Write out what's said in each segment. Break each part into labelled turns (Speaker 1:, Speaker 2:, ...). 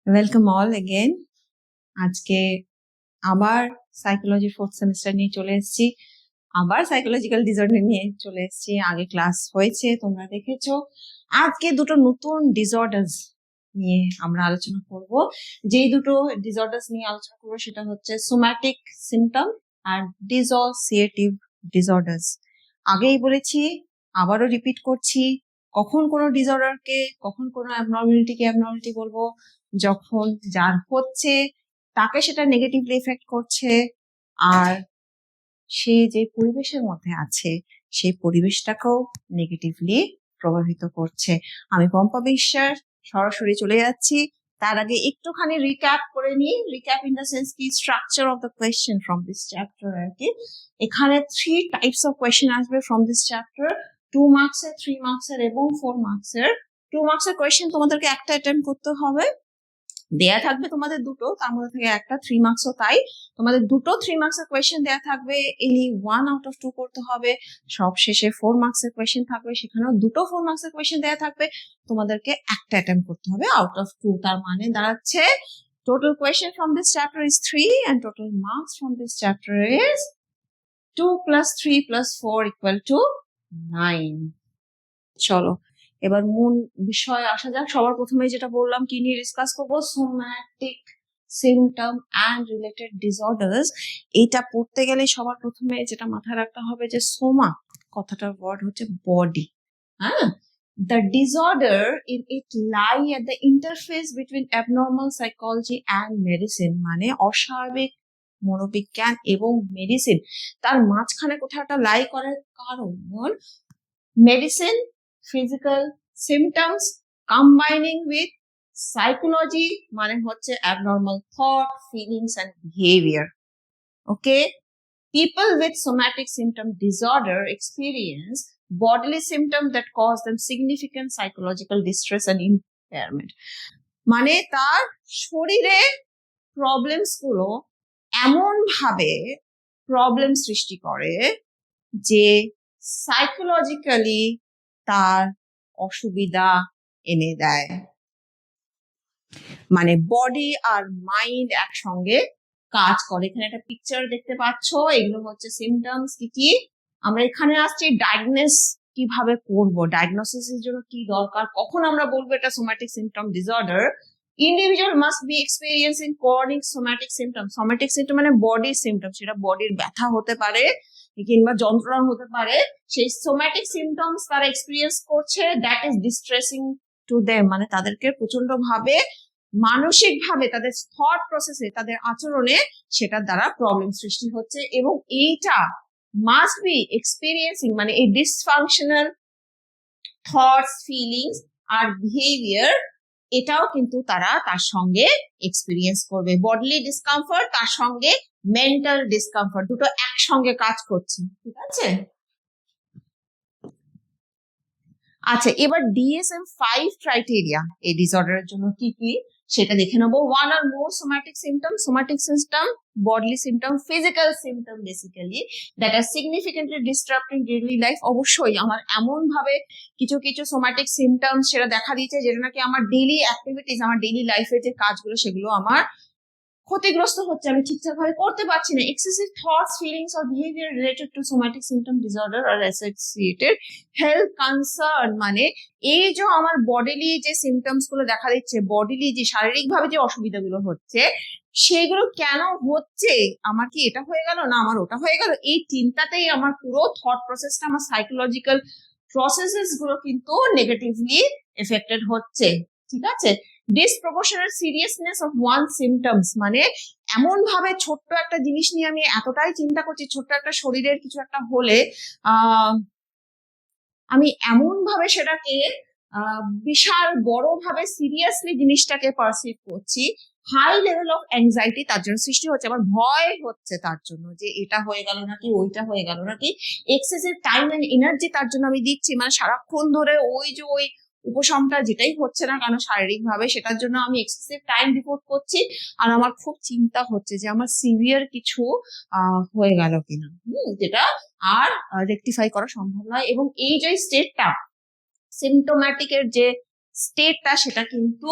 Speaker 1: Welcome all again. আজকে আবার psychology 4th semester নিয়ে চলে এসেছি, আবার সাইকোলজিক্যাল ডিসঅর্ডার নিয়ে চলে এসেছি। আগে ক্লাস হয়েছে, তোমরা দেখেছো। আজকে দুটো নতুন ডিসঅর্ডার্স নিয়ে আমরা আলোচনা করব। যেই দুটো ডিসঅর্ডার্স নিয়ে আলোচনা করবো সেটা হচ্ছে সোম্যাটিক সিমটম আর ডিসোসিয়েটিভ ডিসঅর্ডার্স। আগেই বলেছি, আবারও রিপিট করছি, কখন কোনো ডিসঅর্ডারকে, কখন কোনো অ্যাবনর্মালিটিকে অ্যাবনর্মালিটি বলবো, যখন যার হচ্ছে তাকে সেটা নেগেটিভলি এফেক্ট করছে, আর সে যে পরিবেশের মধ্যে আছে সেই পরিবেশটাকেও নেগেটিভলি প্রভাবিত করছে। আমি পম্পা বিশ্বাস, সরাসরি চলে যাচ্ছি। তার আগে একটুখানি রিক্যাপ করে নিই। রিক্যাপ ইন দ্য সেন্স কি, structure of the question from this chapter আর কি। এখানে 3 টাইপস অফ কোয়েশ্চেন আসবে ফ্রম দিস চ্যাপ্টার। 2 মার্কসের, 3 মার্কসের এবং 4 মার্কসের। 2 মার্কসের কোয়েশ্চেন তোমাদেরকে একটা অ্যাটেম্প করতে হবে। দেয়া থাকবে তোমাদের দুটো, তার মধ্যে থেকে একটা 3 মার্কসও তাই। তোমাদের দুটো 3 মার্কসের কোয়েশ্চেন দেয়া থাকবে, এনি 1 আউট অফ 2 করতে হবে। সব শেষে 4 মার্কসের কোয়েশ্চেন থাকবে, সেখানেও দুটো 4 মার্কসের কোয়েশ্চেন দেয়া থাকবে, তোমাদেরকে একটা অ্যাটেম্প করতে হবে আউট অফ 2। তার মানে দাঁড়াচ্ছে total question from this chapter is 3 and total marks from this chapter is 2 plus 3 plus 4 equal to 9. চলো এবার মূল বিষয়ে আসা যাক। সবার প্রথমে যেটা বললাম, কি নিয়ে ডিসকাস করবো, somatic symptom and related disorders. এটা পড়তে গেলে সবার প্রথমে যেটা মাথায় রাখতে হবে যে সোমা কথাটার ওয়ার্ড হচ্ছে বডি। হ্যাঁ, the disorder in it lie at the interface between abnormal psychology and medicine, মানে অস্বাভাবিক মনোবিজ্ঞান এবং মেডিসিন, তার মাঝখানে কোথাও একটা লাই করার কারণ medicine physical symptoms combining with psychology, মানে হচ্ছে abnormal thought, feelings and behavior. Okay, people with somatic symptom disorder experience bodily symptoms that cause them significant psychological distress and impairment. মানে তার শরীরে প্রবলেমস গুলো এমন ভাবে প্রবলেম সৃষ্টি করে যে সাইকোলজিক্যালি তার অসুবিধা এনে দেয়। মানে বডি আর মাইন্ড একসঙ্গে কাজ করে। এখানে একটা পিকচার দেখতে পাচ্ছ, এগুলো হচ্ছে সিমটমস। কি কি আমরা এখানে আসছি, ডায়াগনোস কিভাবে করব, ডায়াগনোসিসের জন্য কি দরকার, কখন আমরা বলবো এটা somatic symptom disorder. Individual must be experiencing chronic somatic symptom. Somatic symptom মানে বডির সিমটম, সেটা বডির ব্যথা হতে পারে কিংবা যন্ত্রণা হতে পারে। সেই সোম্যাটিক সিমটমস তারা এক্সপিরিয়েন্স করছে, that is distressing to them, মানে তাদেরকে প্রচন্ড ভাবে মানসিক ভাবে তাদের থট প্রসেসে, তাদের আচরণে সেটার দ্বারা প্রবলেম সৃষ্টি হচ্ছে। এবং এইটা মাস্ট বি এক্সপিরিয়েন্সিং, মানে এই ডিসফাংশনাল থটস, ফিলিংস আর বিহেভিয়ার, এটাও কিন্তু তারা তার সঙ্গে এক্সপিরিয়েন্স করবে। বডলি ডিসকমফর্ট তার সঙ্গে মেন্টাল ডিসকমফর্ট, দুটো একসঙ্গে কাজ করছে। ঠিক আছে, আচ্ছা এবার DSM-5 ক্রাইটেরিয়া এই ডিসঅর্ডারের জন্য কি কি সেটা দেখে নেবো। 1 or more somatic symptoms, somatic symptom, bodily symptom, physical symptom basically that are significantly disrupting daily life. অবশ্যই আমার এমন ভাবে কিছু কিছু সোম্যাটিক সিমটমস সেটা দেখা দিচ্ছে যেটা নাকি আমার ডেইলি অ্যাক্টিভিটিস, আমার ডেইলি লাইফের যে কাজগুলো সেগুলো আমার ক্ষতিগ্রস্ত হচ্ছে, আমি ঠিকঠাক ভাবে করতে পারছি না। Excessive thoughts, feelings or behaviour related to somatic symptom disorder R associated health concern, মানে এই যে আমার বডিলি যে সিমটমস গুলো দেখা দিচ্ছে, বডিলি যে শারীরিক ভাবে যে অসুবিধাগুলো হচ্ছে, সেগুলো কেন হচ্ছে, আমার কি এটা হয়ে গেল না আমার ওটা হয়ে গেল, এই চিন্তাতেই আমার পুরো থট প্রসেসটা, আমার সাইকোলজিক্যাল প্রসেসেস গুলো কিন্তু নেগেটিভলি এফেক্টেড হচ্ছে। ঠিক আছে, ডিসপ্রপোর্শনাল সিরিয়াসনেস অফ ওয়ান সিমটমস, মানে এমন ভাবে ছোট্ট একটা জিনিস নিয়ে আমি এতটাই চিন্তা করছি, ছোট্ট একটা শরীরের কিছু একটা হলে আমি এমন ভাবে সেটাকে বিশাল বড় ভাবে সিরিয়াসলি জিনিসটাকে পারসিভ করছি, হাই লেভেল অফ অ্যাংজাইটি তার জন্য সৃষ্টি হচ্ছে, আমার ভয় হচ্ছে তার জন্য যে এটা হয়ে গেল নাকি, ওইটা হয়ে গেল নাকি। এক্সেসিভ টাইম এন্ড এনার্জি তার জন্য আমি দিচ্ছি, মানে সারাক্ষণ ধরে ওই যে ওই উপশমটা যেটাই হচ্ছে না কেন শারীরিক ভাবে, সেটার জন্য আমি এক্সেসিভ টাইম রিপোর্ট করছি, আর আমার খুব চিন্তা হচ্ছে যে আমার সিভিয়ার কিছু হয়ে গেল কিনা, যেটা আর রেকটিফাই করা সম্ভব নয়। এবং এই যে স্টেটটা, সিমটোম্যাটিকের যে স্টেটটা, সেটা কিন্তু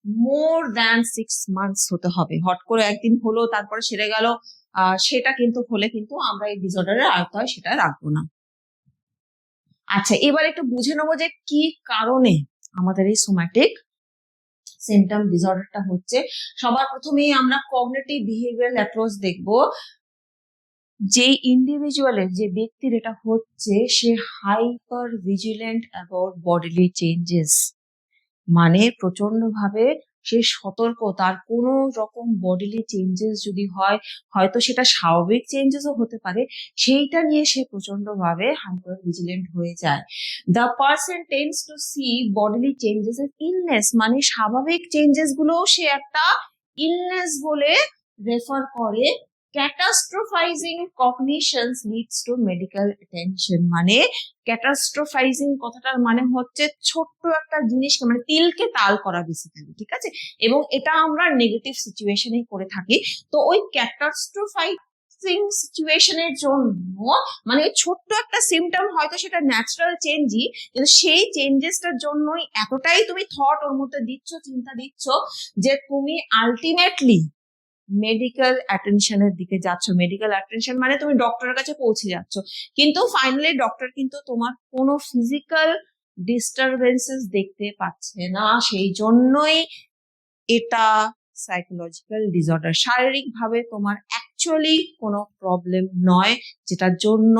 Speaker 1: মোর দ্যান 6 মান্থস হতে হবে। হট করে একদিন হলো তারপরে সেরে গেল, সেটা কিন্তু হলে কিন্তু আমরা এই ডিসঅর্ডারের আওতায় সেটা রাখবো না। আচ্ছা, এবার একটু বুঝে নেবো যে কি কারণে আমাদের এই সোম্যাটিক সিমটম ডিসঅর্ডারটা হচ্ছে। সবার প্রথমেই আমরা কগনিটিভ বিহেভিয়ারাল অ্যাপ্রোচ দেখবো। যে ইন্ডিভিজুয়ালের, যে ব্যক্তির এটা হচ্ছে, সে hyper vigilant about bodily changes, মানে প্রচন্ড ভাবে সে সতর্ক। তার কোনো রকম বডিলি চেঞ্জেস যদি হয়, হয়তো সেটা স্বাভাবিক চেঞ্জেসও হতে পারে, সেইটা নিয়ে সে প্রচন্ড ভাবে হাইপার ভিজিলেন্ট হয়ে যায়। The person tends to see bodily changes এর ইলনেস, মানে স্বাভাবিক চেঞ্জেস গুলোও সে একটা ইলনেস বলে রেফার করে। ক্যাটাস্ট্রোফাইজিং কগনিশনস লিডস টু মেডিকেল অ্যাটেনশন, মানে ক্যাটাস্ট্রোফাইজিং কথাটার মানে হচ্ছে ছোট্ট একটা জিনিসকে, মানে তিলকে তাল করা বেসিক্যালি, ঠিক আছে? এবং এটা আমরা নেগেটিভ সিচুয়েশনেই করে থাকি। তো ওই ক্যাটাস্ট্রোফাইজিং সিচুয়েশনের জন্য, মানে ছোট্ট একটা সিমটম, হয়তো সেটা ন্যাচারাল চেঞ্জই, কিন্তু সেই চেঞ্জেসটার জন্যই এতটাই তুমি থট ওর মধ্যে দিচ্ছ, চিন্তা দিচ্ছ, যে তুমি আলটিমেটলি মেডিকেল অ্যাটেনশনের দিকে যাচ্ছ। মেডিকেল অ্যাটেনশন মানে তুমি ডক্টরের কাছে পৌঁছে যাচ্ছ, কিন্তু ফাইনালি ডক্টর কিন্তু তোমার কোনো ফিজিক্যাল ডিস্টারবেন্সেস দেখতে পাচ্ছে না। সেই জন্যই এটা সাইকোলজিক্যাল ডিসঅর্ডার। শারীরিক ভাবে তোমার অ্যাকচুয়ালি কোনো প্রবলেম নয়, যেটার জন্য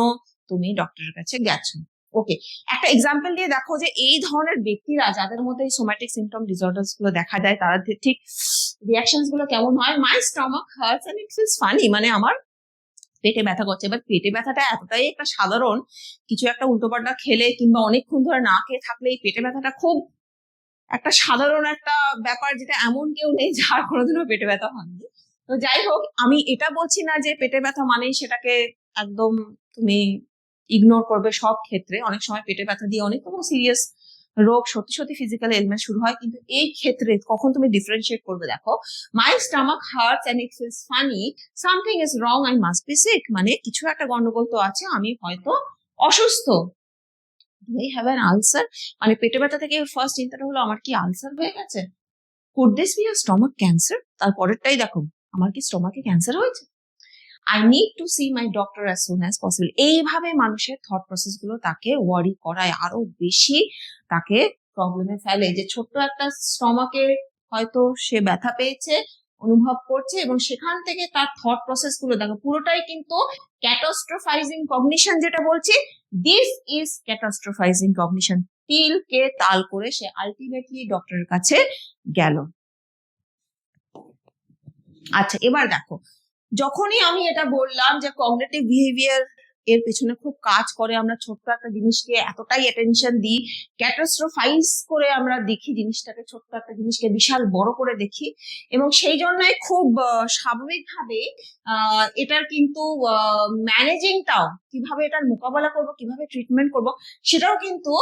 Speaker 1: তুমি ডক্টরের কাছে গেছো। ওকে, একটা এক্সাম্পল দিয়ে দেখো যে এই ধরনের ব্যক্তিরা, যাদের মধ্যে এই সোম্যাটিক সিমটম ডিসঅর্ডার্স গুলো দেখা যায়, তারা ঠিক রিয়াকশনস গুলো কেমন হয়। My stomach hurts and it feels funny, মানে আমার পেটে ব্যথা করছে। এবার পেটে ব্যথাটা এতটাই একটা সাধারণ, কিছু একটা উল্টোপাল্টা খেলে কিংবা অনেকক্ষণ ধরে না খেয়ে থাকলে এই পেটে ব্যথাটা খুব একটা সাধারণ একটা ব্যাপার, যেটা এমন কেউ নেই যার কোনোদিনও পেটে ব্যথা হয়নি। তো যাই হোক, আমি এটা বলছি না যে পেটে ব্যথা মানেই সেটাকে একদম তুমি ইগনোর করবে সব ক্ষেত্রে। অনেক সময় পেটে ব্যথা দিয়ে অনেক রকম সিরিয়াস রোগ, সত্যি সত্যি ফিজিক্যাল এলমেন্ট শুরু হয়, কিন্তু এই ক্ষেত্রে কখন তুমি ডিফারেন্সিয়েট করবে, দেখো, my stomach hurts and it feels funny, something is wrong, I must be sick, মানে কিছু একটা গন্ডগোল তো আছে, আমি হয়তো অসুস্থ। Do I have an ulcer, মানে পেটে ব্যথা থেকে ফার্স্ট চিন্তাটা হলো আমার কি আলসার হয়ে গেছে? Could this be a stomach cancer? তারপরেরটাই দেখো, আমার কি স্টমাকে ক্যান্সার হয়েছে? I need to see my doctor as soon as possible. এইভাবে মানুষের থট প্রসেস গুলো তাকে ওয়ারি করায়, আরো বেশি তাকে প্রবলেমে ফেলে। যে ছোট্ট একটা স্টমাকে হয়তো সে ব্যথা পেয়েছে, অনুভব করছে, এবং সেখান থেকে তার থট প্রসেস গুলো দেখো, পুরোটাই কিন্তু ক্যাটাস্ট্রোফাইজিং কগনিশন, যেটা বলছি, দিস ইজ ক্যাটাস্ট্রোফাইজিং কগনিশন। তিলকে তাল করে সে আলটিমেটলি ডক্টরের কাছে গেল। আচ্ছা, এবার দেখো, যখনই আমি এটা বললাম যে কগনিটিভ বিহেভিয়ার এর পেছনে খুব কাজ করে, আমরা ছোট্ট একটা জিনিসকে এতটাই অ্যাটেনশন দিই, ক্যাটাস্ট্রোফাইজ করে আমরা দেখি জিনিসটাকে, ছোট্ট একটা জিনিসকে বিশাল বড় করে দেখি, এবং সেই জন্যই খুব স্বাভাবিকভাবে এটার কিন্তু ম্যানেজিংটাও, কিভাবে এটার মোকাবেলা করব, কিভাবে ট্রিটমেন্ট করব, সেটাও কিন্তু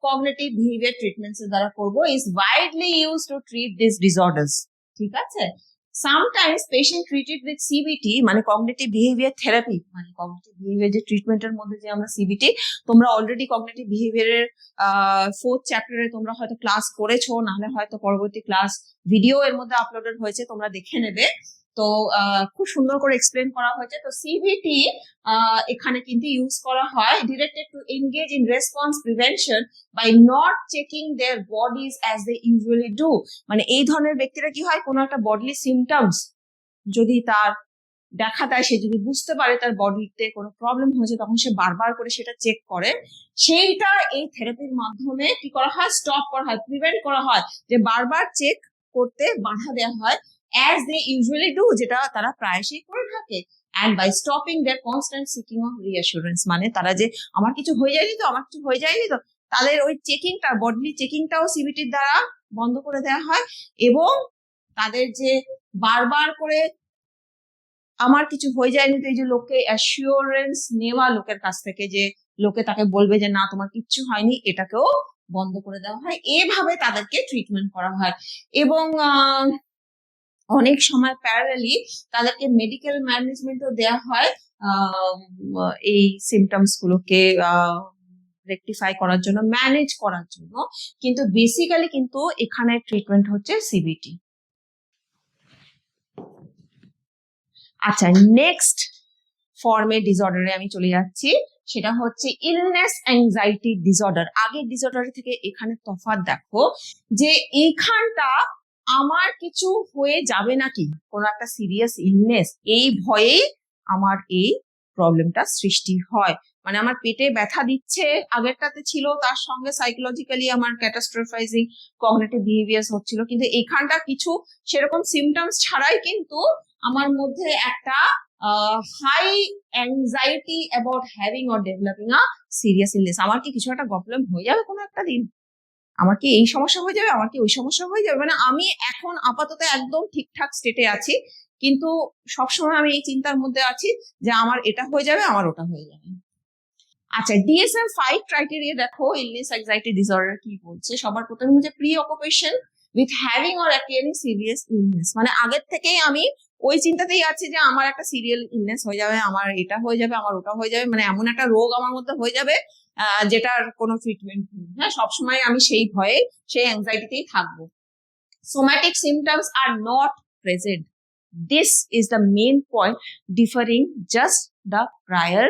Speaker 1: কগনিটিভ বিহেভিয়ার ট্রিটমেন্টস এর দ্বারা করব, is widely use to treat this disorders. ঠিক আছে? Sometimes patient treated with CBT, মানে কগনিটিভ বিহেভিয়ার থেরাপি, মানে কগনিটিভ বিহেভিয়ার যে ট্রিটমেন্টের মধ্যে যে আমরা সিবিটি, তোমরা অলরেডি কগনিটিভ বিহেভিয়ারের 4th চ্যাপ্টারে তোমরা হয়তো ক্লাস করেছো, নাহলে হয়তো পরবর্তী ক্লাস ভিডিও এর মধ্যে আপলোডেড হয়েছে, তোমরা দেখে নেবে। তো খুব সুন্দর করে এক্সপ্লেন করা হয়েছে। তো সিবিটি এখানে কিন্তু ইউজ করা হয় directed to engage in response prevention by not checking their bodies as they usually do. মানে এই ধরনের ব্যক্তিরা কি হয়, কোনো একটা বডলি সিমটমস যদি তার দেখা দেয়, সে যদি বুঝতে পারে তার বডিতে কোনো প্রবলেম হয়েছে, তখন সে বারবার করে সেটা চেক করে। সেইটা এই থেরাপির মাধ্যমে কি করা হয়, স্টপ করা হয়, প্রিভেন্ট করা হয়, যে বারবার চেক করতে বাধা দেওয়া হয়, অ্যাজ দে ইউজুয়ালি ডু, যেটা তারা প্রায়শই করে থাকে। and by stopping their constant seeking of reassurance, মানে তারা যে আমার কিছু হয়ে যায়নি তো, আমার কিছু হয়ে যায়নি তো, তাদের ওই চেকিংটা, বডলি চেকিংটাও সিবিটির দ্বারা বন্ধ করে দেওয়া হয়। এবং তাদের যে বারবার করে আমার কিছু হয়ে যায়নি তো, এই যে লোককে অ্যাসিওরেন্স নেওয়া লোকের কাছ থেকে, যে লোকে তাকে বলবে যে না তোমার কিচ্ছু হয়নি, এটাকেও বন্ধ করে দেওয়া হয়, এভাবে তাদেরকে ট্রিটমেন্ট করা হয়। এবং অনেক সময় প্যারালালি তাদেরকে মেডিকেল ম্যানেজমেন্টও দেওয়া হয় এই সিমটমস গুলোকে রেকটিফাই করার জন্য, ম্যানেজ করার জন্য। কিন্তু বেসিক্যালি কিন্তু এখানে ট্রিটমেন্ট হচ্ছে সিবিটি। আচ্ছা, নেক্সট ফর্মের ডিসঅর্ডারে আমি চলে যাচ্ছি, সেটা হচ্ছে ইলনেস অ্যাংজাইটি ডিসঅর্ডার। আগের ডিসঅর্ডার থেকে এখানে তফাৎ দেখো যে এইখানটা আমার কিছু হয়ে যাবে নাকি, কোনো একটা সিরিয়াস ইলনেস, এই ভয়ে আমার এই প্রবলেমটা সৃষ্টি হয়। মানে আমার পেটে ব্যথা দিচ্ছে, আগেরটাতে ছিল, তার সঙ্গে সাইকোলজিক্যালি আমার ক্যাটাস্ট্রোফাইজিং কগনিটিভ বিহেভিয়ার্স হচ্ছিল, কিন্তু এখানটা কিছু সেরকম সিমটমস ছাড়াই কিন্তু আমার মধ্যে একটা high anxiety about having or developing a serious illness. আমার কি কিছু একটা প্রবলেম হয়ে যাবে কোনো একটা দিন, আমার কি এই সমস্যা হয়ে যাবে, আমার কি ওই সমস্যা হয়ে যাবে, মানে আমি এখন আপাতত একদম ঠিকঠাক স্টেটে আছি, কিন্তু সবসময় আমি এই চিন্তার মধ্যে আছি যে আমার এটা হয়ে যাবে, আমার ওটা হয়ে যাবে। আচ্ছা, DSM-5 ক্রাইটেরিয়া দেখো ইলনেস অ্যাংজাইটি ডিসঅর্ডার কি বলছে। সবার প্রথমে হচ্ছে pre occupation with having or appearing serious illness, মানে আগের থেকেই আমি ওই চিন্তাতেই আছি যে আমার একটা সিরিয়াল ইলনেস হয়ে যাবে, আমার এটা হয়ে যাবে, আমার ওটা হয়ে যাবে, মানে এমন একটা রোগ আমার মধ্যে হয়ে যাবে যেটার কোনো ট্রিটমেন্ট নেই। হ্যাঁ, সবসময় আমি সেই ভয়ে, সেই অ্যাংজাইটিতেই থাকবো। Somatic symptoms are not present, this is the main point differing just the prior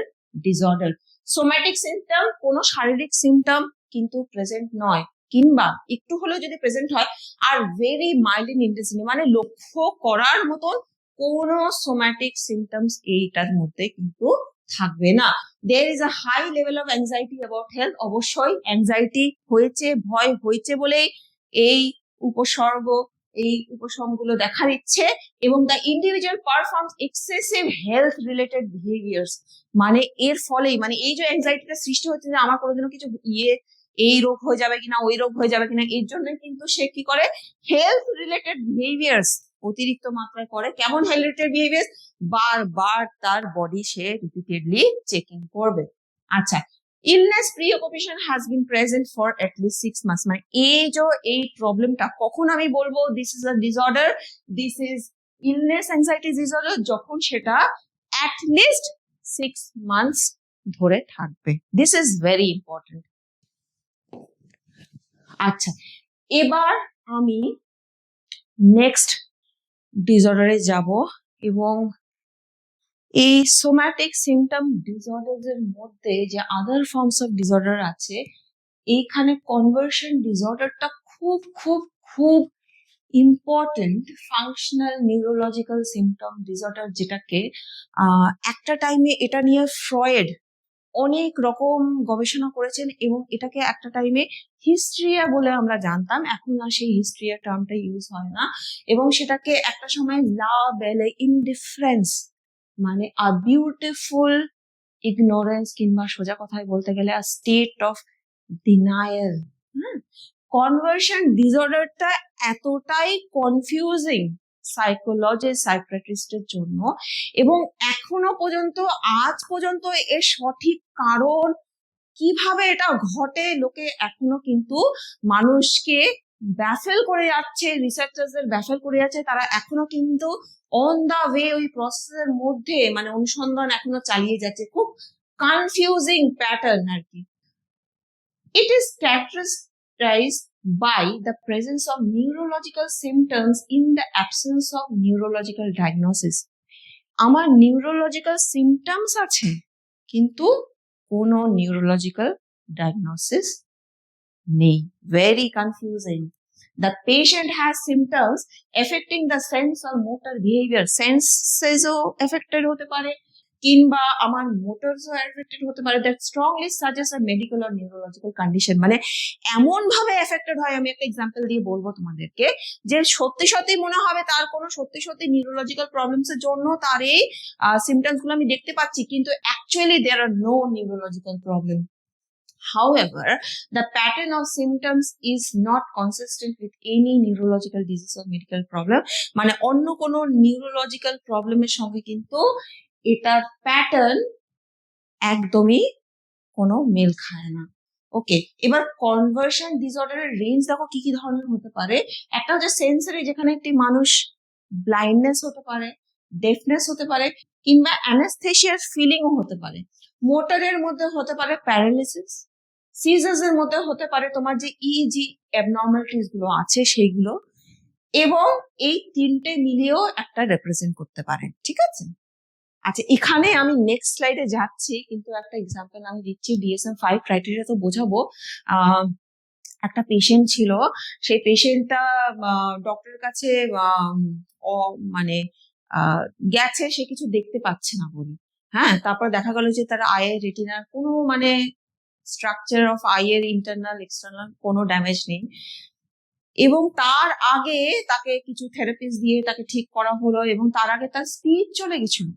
Speaker 1: disorder. Somatic symptom, কোনো শারীরিক সিমটম কিন্তু প্রেজেন্ট নয়, কিংবা একটু হলেও যদি প্রেজেন্ট হয় are very mild in intensity, মানে লক্ষ্য করার মতন কোনো সোম্যাটিক সিমটমস এইটার মধ্যে কিন্তু থাকবে না। There is a high level of anxiety about health, অবশ্যই অ্যাংজাইটি হয়েছে, ভয় হয়েছে বলেই এই উপসর্গ, এই উপশমগুলো দেখা দিচ্ছে। এবং the individual performs excessive health related behaviours, মানে এর ফলেই, মানে এই যে অ্যাংজাইটিটা সৃষ্টি হচ্ছে যে আমার কোনোদিনও কিছু এই রোগ হয়ে যাবে কিনা, ওই রোগ হয়ে যাবে কিনা, এর জন্য কিন্তু সে কি করে, হেলথ রিলেটেড বিহেভিয়ার্স অতিরিক্ত মাত্রায় করে। কেমন হেলথ রিলেটেড বিহেভিয়ার্স, বারবার তার বডি সে রিপিটেডলি চেকিং করবে। আচ্ছা, illness pre occupation has been present for at least 6 months, মানে এই প্রবলেমটা কখন আমি বলবো this is a disorder, this is illness anxiety disorder, যখন সেটা অ্যাটলিস্ট 6 মান্থস ধরে থাকবে। This is very important. আচ্ছা, এবার আমি নেক্সট ডিসঅর্ডারে যাব, এবং এই সোম্যাটিক সিমটম ডিসঅর্ডারস এর মধ্যে যে আদার ফর্মস অফ ডিসঅর্ডার আছে, এইখানে কনভার্সন ডিসঅর্ডারটা খুব খুব খুব important functional neurological symptom disorder, যেটাকে একটা টাইমে এটা নিয়ে ফ্রয়েড অনেক রকম গবেষণা করেছেন, এবং এটাকে একটা টাইমে হিস্ট্রিয়া বলে আমরা জানতাম, এখন আর সেই হিস্ট্রিয়া টার্মটা ইউজ হয় না, এবং সেটাকে একটা সময় লা বেলে ইনডিফারেন্স, মানে আ বিউটিফুল ইগনোরেন্স, কিংবা সোজা কথায় বলতে গেলে a state of denial. Conversion ডিসঅর্ডারটা এতটাই কনফিউজিং সাইকিয়াট্রিস্টের জন্য, এবং এখনো পর্যন্ত, আজ পর্যন্ত এর সঠিক কারণ কিভাবে এটা ঘটে, লোকে এখনো কিন্তু মানুষকে ব্যাফেল করে যাচ্ছে, রিসার্চারদের ব্যাফেল করে যাচ্ছে, তারা এখনো কিন্তু অন দা ওয়ে ওই প্রসেসের মধ্যে, মানে অনুসন্ধান এখনো চালিয়ে যাচ্ছে, খুব কনফিউজিং প্যাটার্ন আর কি। It is characterized by the presence of neurological symptoms in the absence of neurological diagnosis. আমার নিউরোলজিক্যাল সিমটমস আছে, কিন্তু কোনো নিউরোলজিক্যাল ডায়াগনোসিস নেই। Very confusing. The patient has symptoms affecting the sense or motor behavior. Senses-ও affected হতে পারে, কিংবা আমার মোটরসও affected হতে পারে, that strongly suggest a medical or neurological condition. মানে এমন ভাবে এফেক্টেড হয়, আমি একটা এক্সাম্পল দিয়ে বলবো তোমাদেরকে, যে সত্যি সত্যি মনে হবে তার কোনো সত্যি সত্যি নিউরোলজিক্যাল প্রবলেমস এর জন্য তার এই সিমটমস গুলো আমি দেখতে পাচ্ছি, কিন্তু actually there are no neurological problem. However, the pattern of symptoms is not consistent with any neurological disease or medical problem. মানে অন্য কোনো নিউরোলজিক্যাল প্রবলেমের সঙ্গে কিন্তু এটার প্যাটার্ন একদমই কোনো মেল খায় না। ওকে, এবার কনভার্সন ডিসঅর্ডারের রেঞ্জ দেখো কি কি ধরনের হতে পারে। একটা হচ্ছে সেন্সরি, যেখানে একটি মানুষ ব্লাইন্ডনেস হতে পারে, ডেফনেস হতে পারে, কিংবা অ্যানাস্থেশিয়ার ফিলিংও হতে পারে। মোটরের মধ্যে হতে পারে প্যারালিসিস, সিজার্স এর মধ্যে হতে পারে তোমার যে ইজি অ্যাবনর্মালিটিস গুলো আছে সেইগুলো, এবং এই তিনটে মিলিয়েও একটা রিপ্রেজেন্ট করতে পারে। ঠিক আছে, আচ্ছা এখানে আমি নেক্সট স্লাইডে যাচ্ছি, কিন্তু একটা এক্সাম্পল আমি দিচ্ছি। DSM-5 ক্রাইটেরিয়া তো বোঝাবো। একটা পেশেন্ট ছিল, সেই পেশেন্টটা ডক্টরের কাছে মানে গেছে, সে কিছু দেখতে পাচ্ছে না বলে। হ্যাঁ, তারপর দেখা গেল যে তার আইয়ের রেটিনার কোনো মানে স্ট্রাকচার অফ আইয়ের ইন্টারনাল এক্সটার্নাল কোনো ড্যামেজ নেই, এবং তার আগে তাকে কিছু থেরাপিস দিয়ে তাকে ঠিক করা হলো, এবং তার আগে তার স্পিচ চলে গেছিল।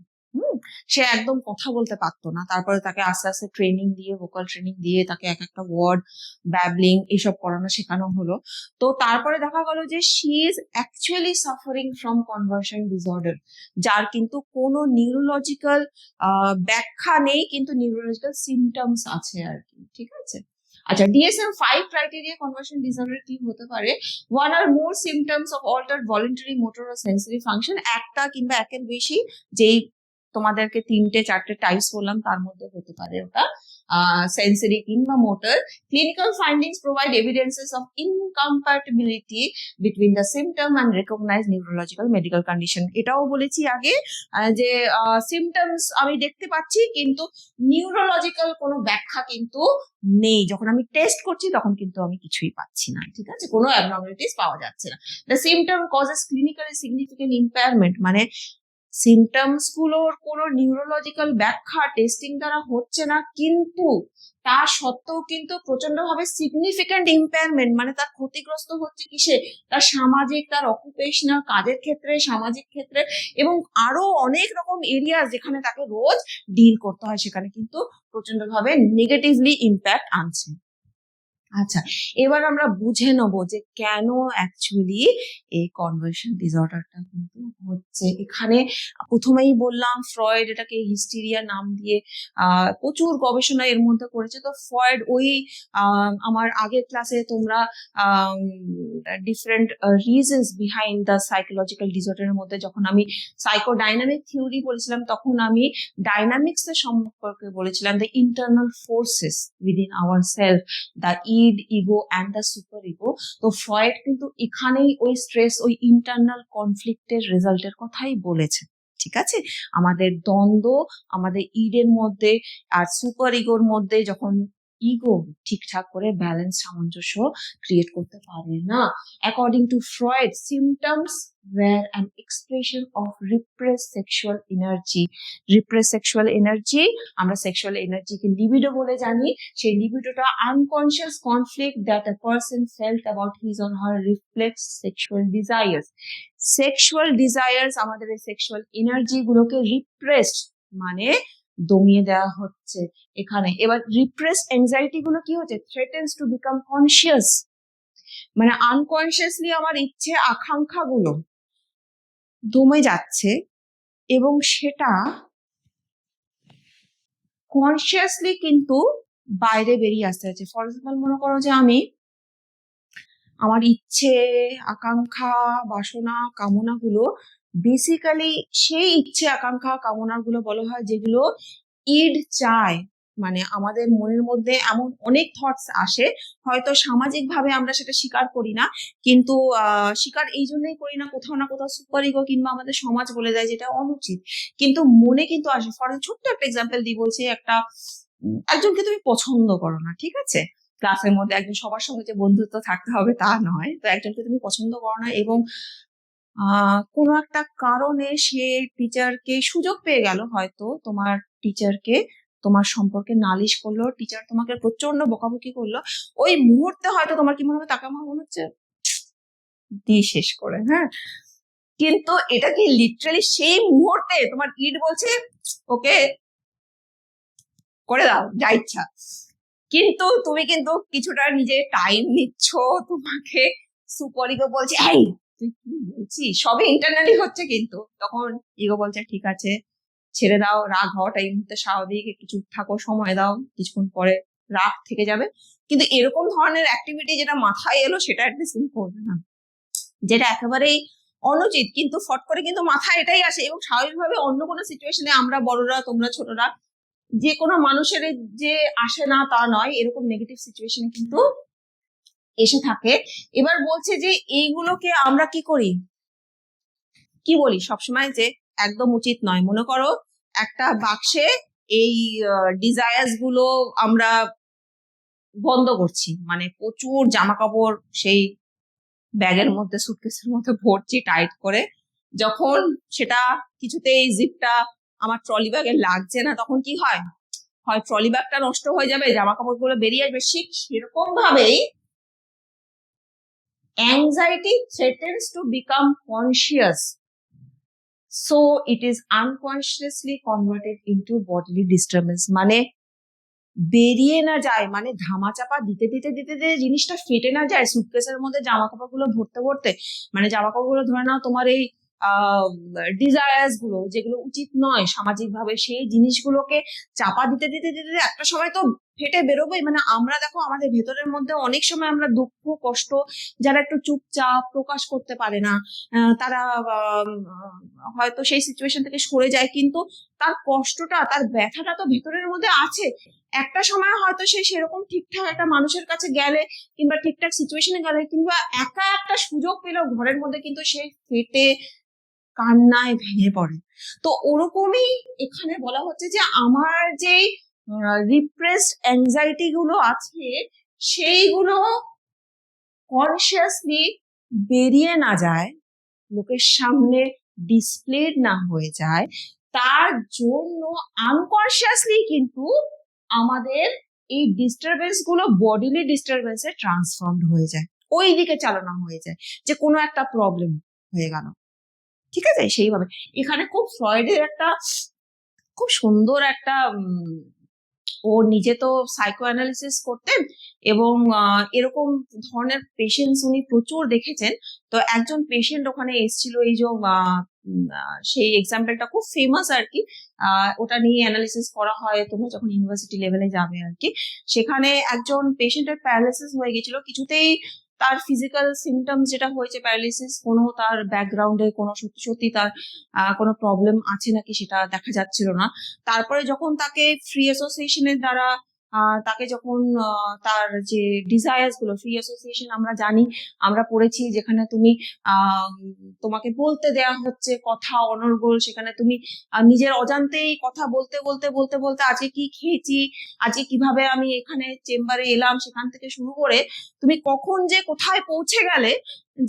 Speaker 1: সে একদম কথা বলতে পারতো না। তারপরে তাকে আস্তে আস্তে ট্রেনিং দিয়ে, ভোকাল ট্রেনিং দিয়ে তাকে এক একটা ওয়ার্ড, ব্যাবলিং এসব করানো শেখানো হলো। তো তারপরে দেখা গেল যে she is actually suffering from conversion disorder, যার কিন্তু কোনো নিউরোলজিক্যাল ব্যাখ্যা নেই, কিন্তু নিউরোলজিক্যাল সিমটমস আছে আর কি। ঠিক আছে, আচ্ছা DSM-5 ক্রাইটেরিয়া কনভার্সন ডিসঅর্ডার কি হতে পারে? One or more symptoms of altered voluntary motor ও সেন্সরি ফাংশন, একটা কিংবা একের বেশি, যেই তোমাদেরকে 3-4টে টাইপস বললাম তার মধ্যে হতে পারে ওটা সেন্সরি কিংবা motor. Clinical findings provide evidences of incompatibility between the symptom and recognise neurological medical condition. এটাও বলেছি আগে যে সিমটমস আমি দেখতে পাচ্ছি, কিন্তু নিউরোলজিক্যাল কোনো ব্যাখ্যা কিন্তু নেই। যখন আমি টেস্ট করছি তখন কিন্তু আমি কিছুই পাচ্ছি না। ঠিক আছে, কোনো অ্যাবনর্মালিটিস পাওয়া যাচ্ছে না। The symptom causes clinically significant impairment, মানে সিমটমস গুলোর কোনো নিউরোলজিক্যাল ব্যাখ্যা টেস্টিং দ্বারা হচ্ছে না, কিন্তু তা সত্ত্বেও কিন্তু প্রচন্ড ভাবে সিগনিফিক্যান্ট ইম্পেয়ারমেন্ট, মানে তার ক্ষতিগ্রস্ত হচ্ছে কিসে, তার সামাজিক, তার অকুপেশনাল কাজের ক্ষেত্রে, সামাজিক ক্ষেত্রে, এবং আরো অনেক রকম এরিয়া যেখানে তাকে রোজ ডিল করতে হয়, সেখানে কিন্তু প্রচন্ড ভাবে নেগেটিভলি ইম্প্যাক্ট আনছে। আচ্ছা, এবার আমরা বুঝে নেব যে কেন অ্যাকচুয়ালি এই কনভার্সন ডিসঅর্ডারটা কিন্তু হচ্ছে। এখানে প্রথমেই বললাম ফ্রয়েড এটাকে হিস্টেরিয়া নাম দিয়ে প্রচুর গবেষণা এর মধ্যে করেছে। তো ফ্রয়েড ওই আমার আগের ক্লাসে তোমরা different reasons behind the psychological ডিসঅর্ডারের মধ্যে যখন আমি সাইকোডাইনামিক থিওরি বলেছিলাম, তখন আমি ডাইনামিক্স এর সম্পর্কে বলেছিলাম, the internal forces within our self, the id, ego and the super ego. তো ফ্রয়েড কিন্তু এখানেই ওই স্ট্রেস, ওই ইন্টারনাল কনফ্লিক্টের রেজাল্টের কথাই বলেছে। ঠিক আছে, আমাদের দ্বন্দ্ব, আমাদের ইডের মধ্যে আর সুপার ইগোর মধ্যে, যখন ইগো ঠিকঠাক করে ব্যালেন্স, সামঞ্জস্য ক্রিয়েট করতে পারে না। According to Freud, symptoms were an expression of repressed sexual energy. Repressed sexual energy, আমরা সেক্সুয়াল এনার্জিকে লিবিডো বলে জানি। সেই লিবিডোটা unconscious conflict that a person felt about his or her reflex sexual desires. Sexual desires, আমাদের এই sexual energy গুলোকে repressed মানে দমিয়ে দেওয়া হচ্ছে এখানে। এবার রিপ্রেসড অ্যাংজাইটি গুলো কি হচ্ছে, থ্রেটেন্স টু বিকাম কনসিয়াস, মানে আনকনসিয়াসলি আমার ইচ্ছে আকাঙ্ক্ষা গুলো দমে যাচ্ছে, এবং সেটা কনসিয়াসলি কিন্তু বাইরে বেরিয়ে আসতে হচ্ছে। ফর এক্সাম্পল মনে করো যে আমি আমার ইচ্ছে, আকাঙ্ক্ষা, বাসনা, কামনা গুলো বেসিক্যালি সেই ইচ্ছে, আকাঙ্ক্ষা, কামনা গুলো বলা হয় যেগুলো ইড চায়। মানে আমাদের মনের মধ্যে এমন অনেক থটস আসে, হয়তো সামাজিক ভাবে আমরা সেটা স্বীকার করি না, কিন্তু স্বীকার এই জন্যই করি না, কোথাও না কোথাও সুপার ইগো কিংবা আমাদের সমাজ বলে দেয় যেটা অনুচিত, কিন্তু মনে কিন্তু আসে। ফর ছোট্ট একটা এক্সাম্পল দিই, বলছে একজনকে তুমি পছন্দ করো না, ঠিক আছে, ক্লাসের মধ্যে একজন, সবার সঙ্গে যে বন্ধুত্ব থাকতে হবে তা নয়, তো একজনকে তুমি পছন্দ করো না, এবং কোনো একটা কারণে সে টিচারকে সুযোগ পেয়ে গেল, হয়তো তোমার টিচারকে তোমার সম্পর্কে নালিশ করলো, টিচার তোমাকে প্রচন্ড বকাবকি করলো, ওই মুহূর্তে হয়তো তোমার কি মনে হবে, তাকে আমার মনে হচ্ছে দিয়ে শেষ করে। হ্যাঁ, কিন্তু এটা কি লিটারালি সেই মুহূর্তে তোমার ইড বলছে ওকে করে দাও যা ইচ্ছা, কিন্তু তুমি কিন্তু কিছুটা নিজে টাইম নিচ্ছ, তোমাকে সুপার ইগো বলছে এই তুই কি বলছিস, সবই ইন্টারনালি হচ্ছে, কিন্তু তখন ইগো বলছে ঠিক আছে ছেড়ে দাও, রাগ হওয়াটা এই মুহূর্তে স্বাভাবিক, একটু চুপ থাকো, সময় দাও, কিছুক্ষণ পরে রাগ থেকে যাবে, কিন্তু এরকম ধরনের অ্যাক্টিভিটি যেটা মাথায় এলো সেটা অ্যাটলিস্ট তুমি করবে না, যেটা একেবারেই অনুচিত, কিন্তু ফট করে কিন্তু মাথায় এটাই আসে। এবং স্বাভাবিকভাবে অন্য কোনো সিচুয়েশনে আমরা বড়রা, তোমরা ছোটরা, যে কোনো মানুষের যে আসে না তা নয়, এরকম নেগেটিভ সিচুয়েশনে কিন্তু এসে থাকে। এবার বলছে যে এইগুলোকে আমরা কি করি, কি বলি সবসময় যে একদম উচিত নয়। মনে করো একটা বাক্সে এই ডিজায়ার্স গুলো আমরা বন্ধ করছি, মানে প্রচুর জামা কাপড় সেই ব্যাগের মধ্যে সুটকেসের মধ্যে ভরছি টাইট করে, যখন সেটা কিছুতেই জিপটা আমার ট্রলি ব্যাগে লাগছে না, তখন কি হয়, হয় ট্রলি ব্যাগটা নষ্ট হয়ে যাবে, জামা কাপড় গুলো বেরিয়ে আসবে। সেরকম ভাবেই anxiety threatens to become conscious, so it is unconsciously converted into bodily disturbance। মানে বেরিয়ে না যায়, মানে ধামাচাপা দিতে দিতে দিতে দিতে জিনিসটা ফেটে না যায় সুটকেসের মধ্যে জামা কাপড় গুলো ভরতে ভরতে, মানে জামা কাপড় গুলো ধরে নাও তোমার এই ডিজায়ার্স গুলো যেগুলো উচিত নয় সামাজিক ভাবে, সেই জিনিসগুলোকে চাপা দিতে দিতে দিতে দিতে একটা সময় তো ফেটে বেরোবেই। মানে আমরা দেখো আমাদের ভেতরের মধ্যে অনেক সময় আমরা দুঃখ কষ্ট, যারা একটু চুপচাপ প্রকাশ করতে পারে না, তারা হয়তো সেই সিচুয়েশন থেকে সরে যায়, কিন্তু তার কষ্টটা, তার ব্যথাটা তো ভেতরের মধ্যে আছে। একটা সময় হয়তো সে সেরকম ঠিকঠাক একটা মানুষের কাছে গেলে, কিংবা ঠিকঠাক সিচুয়েশনে গেলে, কিংবা একা একটা সুযোগ পেলেও ঘরের মধ্যে কিন্তু সে ফেটে কান্নায় ভেঙে পড়ে। তো ওরকমই এখানে বলা হচ্ছে যে আমার যে রিপ্রেসড অ্যাংজাইটি গুলো আছে, সেইগুলো কনসিয়াসলি বেরিয়ে না যায়, লোকের সামনে ডিসপ্লেড না হয়ে যায়, তার জন্য আনকনসিয়াসলি কিন্তু আমাদের এই ডিস্টারবেন্স গুলো বডিলি ডিস্টারবেন্সে ট্রান্সফর্মড হয়ে যায়, ওই দিকে চালনা হয়ে যায়, যে কোনো একটা প্রবলেম হয়ে গেল। ঠিক আছে, সেইভাবে এখানে খুব ফ্রয়েডের একটা খুব সুন্দর একটা ও নিজে তো সাইকো অ্যানালিসিস করতেন, এবং এরকম ধরনের পেশেন্টস উনি প্রচুর দেখেছেন। তো একজন পেশেন্ট ওখানে এসেছিল, এই যে সেই এক্সাম্পলটা খুব ফেমাস আর কি, ওটা নিয়ে অ্যানালিসিস করা হয় তোমরা যখন ইউনিভার্সিটি লেভেলে যাবে আর কি। সেখানে একজন পেশেন্টের প্যারালাইসিস হয়ে গেছিল, কিছুতেই তার ফিজিক্যাল সিমটমস যেটা হয়েছে প্যারালাইসিস, কোনো তার ব্যাকগ্রাউন্ডে কোনো সত্যি সত্যি তার কোনো প্রবলেম আছে নাকি সেটা দেখা যাচ্ছিল না। তারপরে যখন তাকে ফ্রি অ্যাসোসিয়েশনের দ্বারা তাকে যখন তার যে ডিজায়ার্স গুলো, ফ্রি অ্যাসোসিয়েশন আমরা জানি, আমরা পড়েছি, যেখানে তুমি তোমাকে বলতে দেয়া হচ্ছে কথা অনর্গল, সেখানে তুমি নিজের অজান্তেই কথা বলতে বলতে বলতে বলতে আজকে কি খেয়েছি, আজকে কিভাবে আমি এখানে চেম্বারে এলাম, সেখান থেকে শুরু করে তুমি কখন যে কোথায় পৌঁছে গেলে,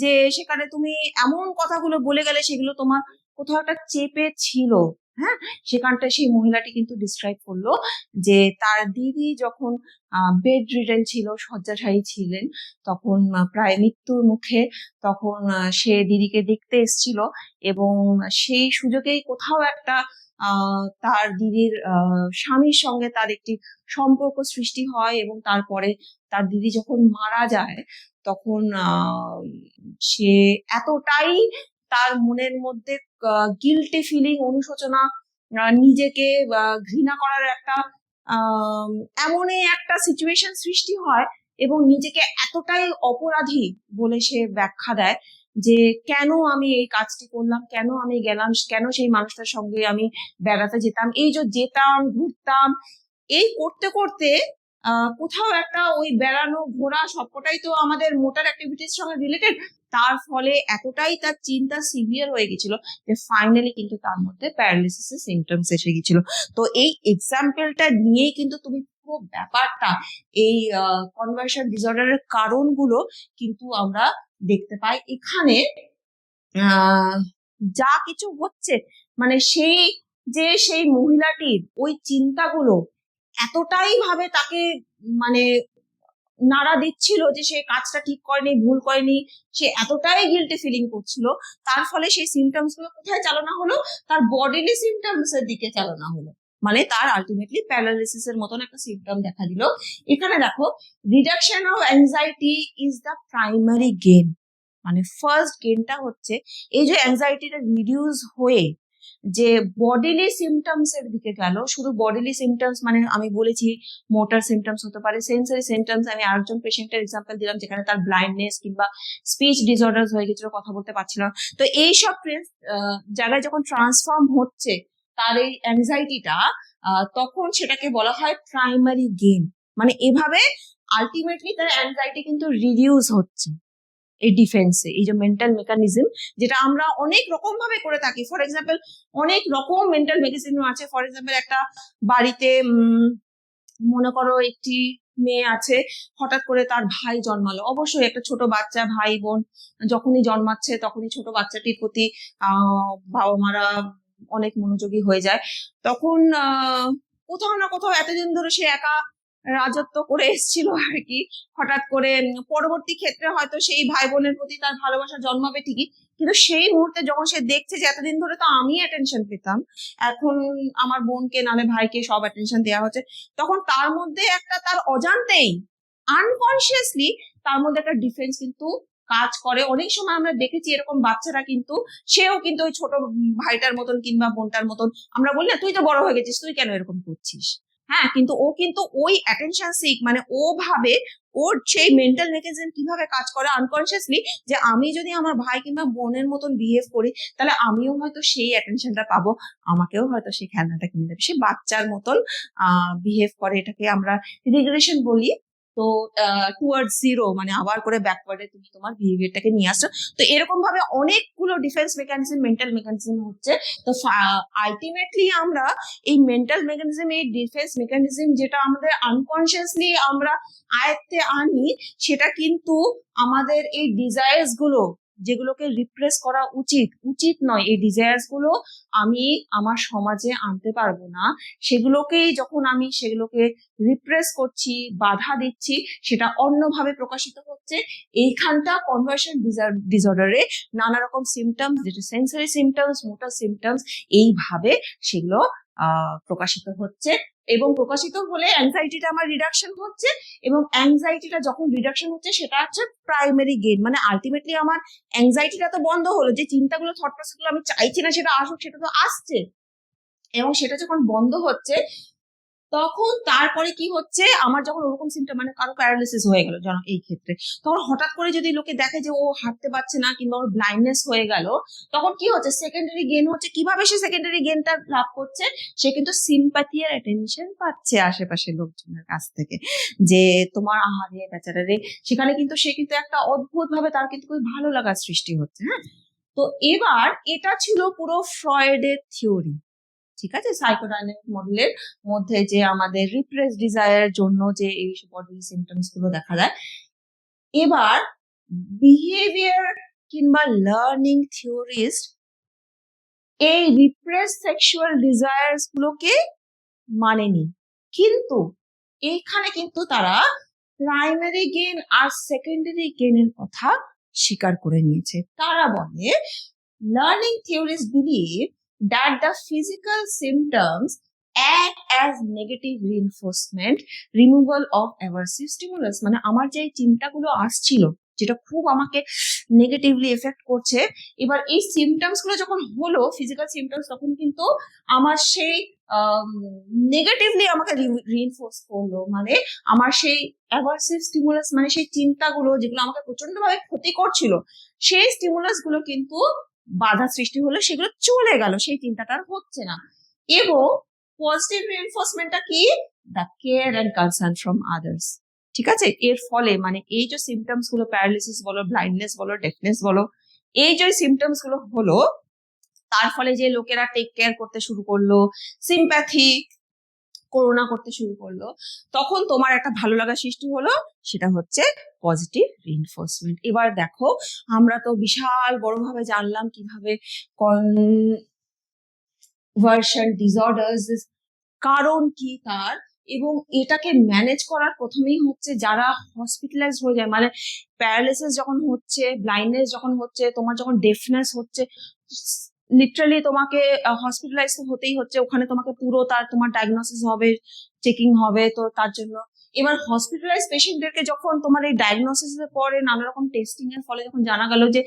Speaker 1: যে সেখানে তুমি এমন কথাগুলো বলে গেলে সেগুলো তোমার কোথাও একটা চেপে ছিল। হ্যাঁ, সেখানটা সেই মহিলাটি কিন্তু ডিসক্রাইব করলো যে তার দিদি যখন বেড রিডেন ছিল, শয্যাশায়ী ছিলেন, তখন প্রায় মৃত্যুর মুখে, তখন সে দিদিকে দেখতে এসেছিল, এবং সেই সুযোগেই কোথাও একটা তার দিদির স্বামীর সঙ্গে তার একটি সম্পর্ক সৃষ্টি হয়, এবং তারপরে তার দিদি যখন মারা যায়, তখন সে এতটাই তার মনের মধ্যে গিল্টি ফিলিং, অনুশোচনা, নিজেকে ঘৃণা করার একটা এমনই একটা সিচুয়েশন সৃষ্টি হয়, এবং নিজেকে এতটাই অপরাধী বলে সে ব্যাখ্যা দেয় যে কেন আমি এই কাজটি করলাম, কেন আমি গেলাম, কেন সেই মানুষটার সঙ্গে আমি বেড়াতে যেতাম, এই যে যেতাম ঘুরতাম, এই করতে করতে কোথাও একটা ওই বেড়ানো ঘোরা সবকটাই তো আমাদের মোটর অ্যাক্টিভিটির সঙ্গে রিলেটেড, তার ফলে এতটাই তার চিন্তা সিভিয়ার হয়ে গেছিল যে ফাইনালি কিন্তু তার মধ্যে প্যারালিসিসের সিমটমস এসে গেছিল। তো এই এক্সাম্পলটা নিয়েই কিন্তু তুমি পুরো ব্যাপারটা, এই কনভার্সন ডিসঅর্ডারের কারণগুলো কিন্তু আমরা দেখতে পাই এখানে। যা কিছু হচ্ছে, মানে সেই মহিলাটির ওই চিন্তাগুলো এতটাই ভাবে তাকে মানে নাড়া দিচ্ছিল যে সে কাজটা ঠিক করেনি, ভুল করেনি, সে এতটাই গিল্টি ফিলিং করছিল, তার ফলে সেই সিমটমস গুলো কোথায় চালনা হলো, তার বডিলি সিমটমস এর দিকে চালনা হলো, মানে তার আলটিমেটলি প্যারালাইসিস এর মতন একটা সিমটম দেখা দিল। এখানে দেখো, reduction of anxiety is the primary gain, মানে ফার্স্ট গেনটা হচ্ছে এই যে অ্যাংজাইটিটা রিডিউস হয়ে যে বডিলি সিমটমস এর দিকে গেল। শুধু বডিলি সিমটমস মানে আমি বলেছি মোটর সিমটমস হতে পারে, সেন্সরি সিমটমস। আমি আরেকজন পেশেন্টের এক্সাম্পল দিলাম যেখানে তার ব্লাইন্ডনেস কিংবা স্পিচ ডিসঅর্ডার্স হয়ে গেছিল, কথা বলতে পারছিল না। তো এইসব জায়গায় যখন ট্রান্সফর্ম হচ্ছে তার এই অ্যাংজাইটিটা, তখন সেটাকে বলা হয় প্রাইমারি গেইন। মানে এভাবে আলটিমেটলি তার অ্যাংজাইটি কিন্তু রিডিউস হচ্ছে এই ডিফেন্সে, এই যে মেন্টাল মেকানিজম যেটা আমরা অনেক রকম ভাবে করে থাকি। ফর এক্সাম্পল অনেক রকম মেন্টাল মেকানিজম আছে। ফর এক্সাম্পল একটা বাড়িতে মনে করো একটি মেয়ে আছে, হঠাৎ করে তার ভাই জন্মালো। অবশ্যই একটা ছোট বাচ্চা, ভাই বোন যখনই জন্মাচ্ছে তখনই ছোট বাচ্চাটির প্রতি বাবা মারা অনেক মনোযোগী হয়ে যায়। তখন কোথাও না কোথাও এতদিন ধরে সে একা রাজত্ব করে এসেছিল আর কি। হঠাৎ করে পরবর্তী ক্ষেত্রে হয়তো সেই ভাই বোনের প্রতি তার ভালোবাসা জন্মাবে ঠিকই, কিন্তু সেই মুহূর্তে যখন সে দেখছে যে এতদিন ধরে তো আমি অ্যাটেনশন পেতাম, এখন আমার বোনকে নালে ভাইকে সব অ্যাটেনশন দেওয়া হচ্ছে, তখন তার মধ্যে একটা তার অজান্তেই আনকনসিয়াসলি তার মধ্যে একটা ডিফেন্স কিন্তু কাজ করে। অনেক সময় আমরা দেখেছি এরকম বাচ্চারা কিন্তু, সেও কিন্তু ওই ছোট ভাইটার মতন কিংবা বোনটার মতন, আমরা বলি না তুই তো বড় হয়ে গেছিস, তুই কেন এরকম করছিস, হ্যাঁ, কিন্তু ও কিন্তু ওই অ্যাটেনশন সিক, মানে ও ভাবে ওর সেই মেন্টাল মেকানিজম কিভাবে কাজ করে আনকনসিয়াসলি, যে আমি যদি আমার ভাই কিংবা বোনের মতন বিহেভ করি তাহলে আমিও হয়তো সেই অ্যাটেনশনটা পাবো, আমাকেও হয়তো সেই খেলনাটা কিনে দেবে। সে বাচ্চার মতন বিহেভ করে। এটাকে আমরা রিগ্রেশন বলি। তো টুয়ার্ডস জিরো মানে আবার করে ব্যাকওয়ার্ডে তুমি তোমার বিহেভিয়ারটাকে নিয়ে আসছো। তো এরকম ভাবে অনেকগুলো ডিফেন্স মেকানিজম, মেন্টাল মেকানিজম হচ্ছে। তো আলটিমেটলি আমরা এই মেন্টাল মেকানিজম, এই ডিফেন্স মেকানিজম যেটা আমাদের আনকনসিয়াসলি আমরা আয়ত্তে আনি, সেটা কিন্তু আমাদের এই ডিজায়ার্স গুলো, যেগুলোকে রিপ্রেস করা উচিত উচিত নয়, এই ডিজায়ার্স গুলো আমি আমার সমাজে আনতে পারবো না, সেগুলোকেই যখন আমি সেগুলোকে রিপ্রেস করছি, বাধা দিচ্ছি, সেটা অন্যভাবে প্রকাশিত হচ্ছে। এইখানটা কনভার্সন ডিসঅর্ডারে নানা রকম সিমটমস, যেটা সেন্সরি সিমটমস, মোটর সিমটমস, এইভাবে সেগুলো প্রকাশিত হচ্ছে। এবং প্রকাশিত হলে অ্যাংজাইটিটা আমার রিডাকশন হচ্ছে, এবং অ্যাংজাইটিটা যখন রিডাকশন হচ্ছে সেটা হচ্ছে প্রাইমারি গেইন। মানে আলটিমেটলি আমার অ্যাংজাইটিটা তো বন্ধ হলো, যে চিন্তাগুলো, থট প্রসেস গুলো আমি চাইছি না সেটা আসুক, সেটা তো আসছে, এবং সেটা যখন বন্ধ হচ্ছে তখন তারপরে কি হচ্ছে, আমার যখন ওরকম সিমটম, মানে কারো প্যারালিসিস হয়ে গেল যেন এই ক্ষেত্রে, তখন হঠাৎ করে যদি লোকে দেখে যে ও হাঁটতে পারছে না কিংবা ওর ব্লাইন্ডনেস হয়ে গেল, তখন কি হচ্ছে, সেকেন্ডারি গেইন হচ্ছে। কিভাবে সে সেকেন্ডারি গেইনটা লাভ করছে, সে কিন্তু সিম্পাথি আর অ্যাটেনশন পাচ্ছে আশেপাশের লোকজনের কাছ থেকে, যে তোমার আহারে বেচারা রে, সেখানে কিন্তু সে কিন্তু একটা অদ্ভুত ভাবে তার কিন্তু খুব ভালো লাগার সৃষ্টি হচ্ছে। হ্যাঁ, তো এবার এটা ছিল পুরো ফ্রয়েডের থিওরি, ঠিক আছে, সাইকোডাইনামিক মডেলের মধ্যে, যে আমাদের রিপ্রেস ডিজায়ারের জন্য যে এই বডি সিমটমস গুলো দেখা যায়। এবার বিহেভিয়ার কিংবা লার্নিং থিওরিস্ট এই রিপ্রেস সেক্সুয়াল ডিজায়ার্স গুলোকে মানেনি, কিন্তু এইখানে কিন্তু তারা প্রাইমারি গেইন আর সেকেন্ডারি গেইনের কথা স্বীকার করে নিয়েছে। তারা বলে, learning theorists believe that the physical symptoms act as negative reinforcement, removal of aversive stimulus। মানে আমার যে চিন্তাগুলো আসছিল, যেটা খুব আমাকে নেগেটিভলি এফেক্ট করছে, এবার এই সিমটমস গুলো যখন হলো, ফিজিক্যাল সিমটমস, তখন কিন্তু আমার সেই নেগেটিভলি আমাকে রিইনফোর্স করলো। মানে আমার সেই অ্যাভার্সিভ স্টিমুলাস, মানে সেই চিন্তাগুলো যেগুলো আমাকে প্রচন্ড ভাবে ক্ষতি করছিল, সেই স্টিমুলাস গুলো কিন্তু বাধা সৃষ্টি হলে সেগুলো চলে গেল, সেই চিন্তাটা আর হচ্ছে না। এবং পজিটিভ রিইনফোর্সমেন্টটা কি, the care and concern from others. ঠিক আছে, এর ফলে মানে এই যে সিমটমস গুলো, প্যারালিসিস বলো, ব্লাইন্ডনেস বলো, ডেফনেস বলো, এই যে সিমটমস গুলো হলো, তার ফলে যে লোকেরা টেক কেয়ার করতে শুরু করলো, সিম্প্যাথি করোনা করতে শুরু করলো, তখন তোমার একটা ভালো লাগা সৃষ্টি হলো, সেটা হচ্ছে পজিটিভ রিইনফোর্সমেন্ট। এবার দেখো, আমরা তো বিশাল বড়ভাবে জানলাম কিভাবে কনভার্সন ডিসঅর্ডার্স কারণ কি তার, এবং এটাকে ম্যানেজ করার প্রথমেই হচ্ছে যারা হসপিটালাইজ হয়ে যায়, মানে প্যারালিসিস যখন হচ্ছে, ব্লাইন্ডনেস যখন হচ্ছে, তোমার যখন ডেফনেস হচ্ছে, লিটারালি তোমাকে হসপিটালাইজ তো হতেই হচ্ছে, ওখানে তোমাকে পুরো তোমার ডায়াগনোসিস হবে, চেকিং হবে। তো তার জন্য এবার হসপিটালাইজ পেশেন্টদেরকে যখন তোমার এই ডায়াগনোসিস এর পরে নানা রকম টেস্টিং এর ফলে যখন জানা গেল যে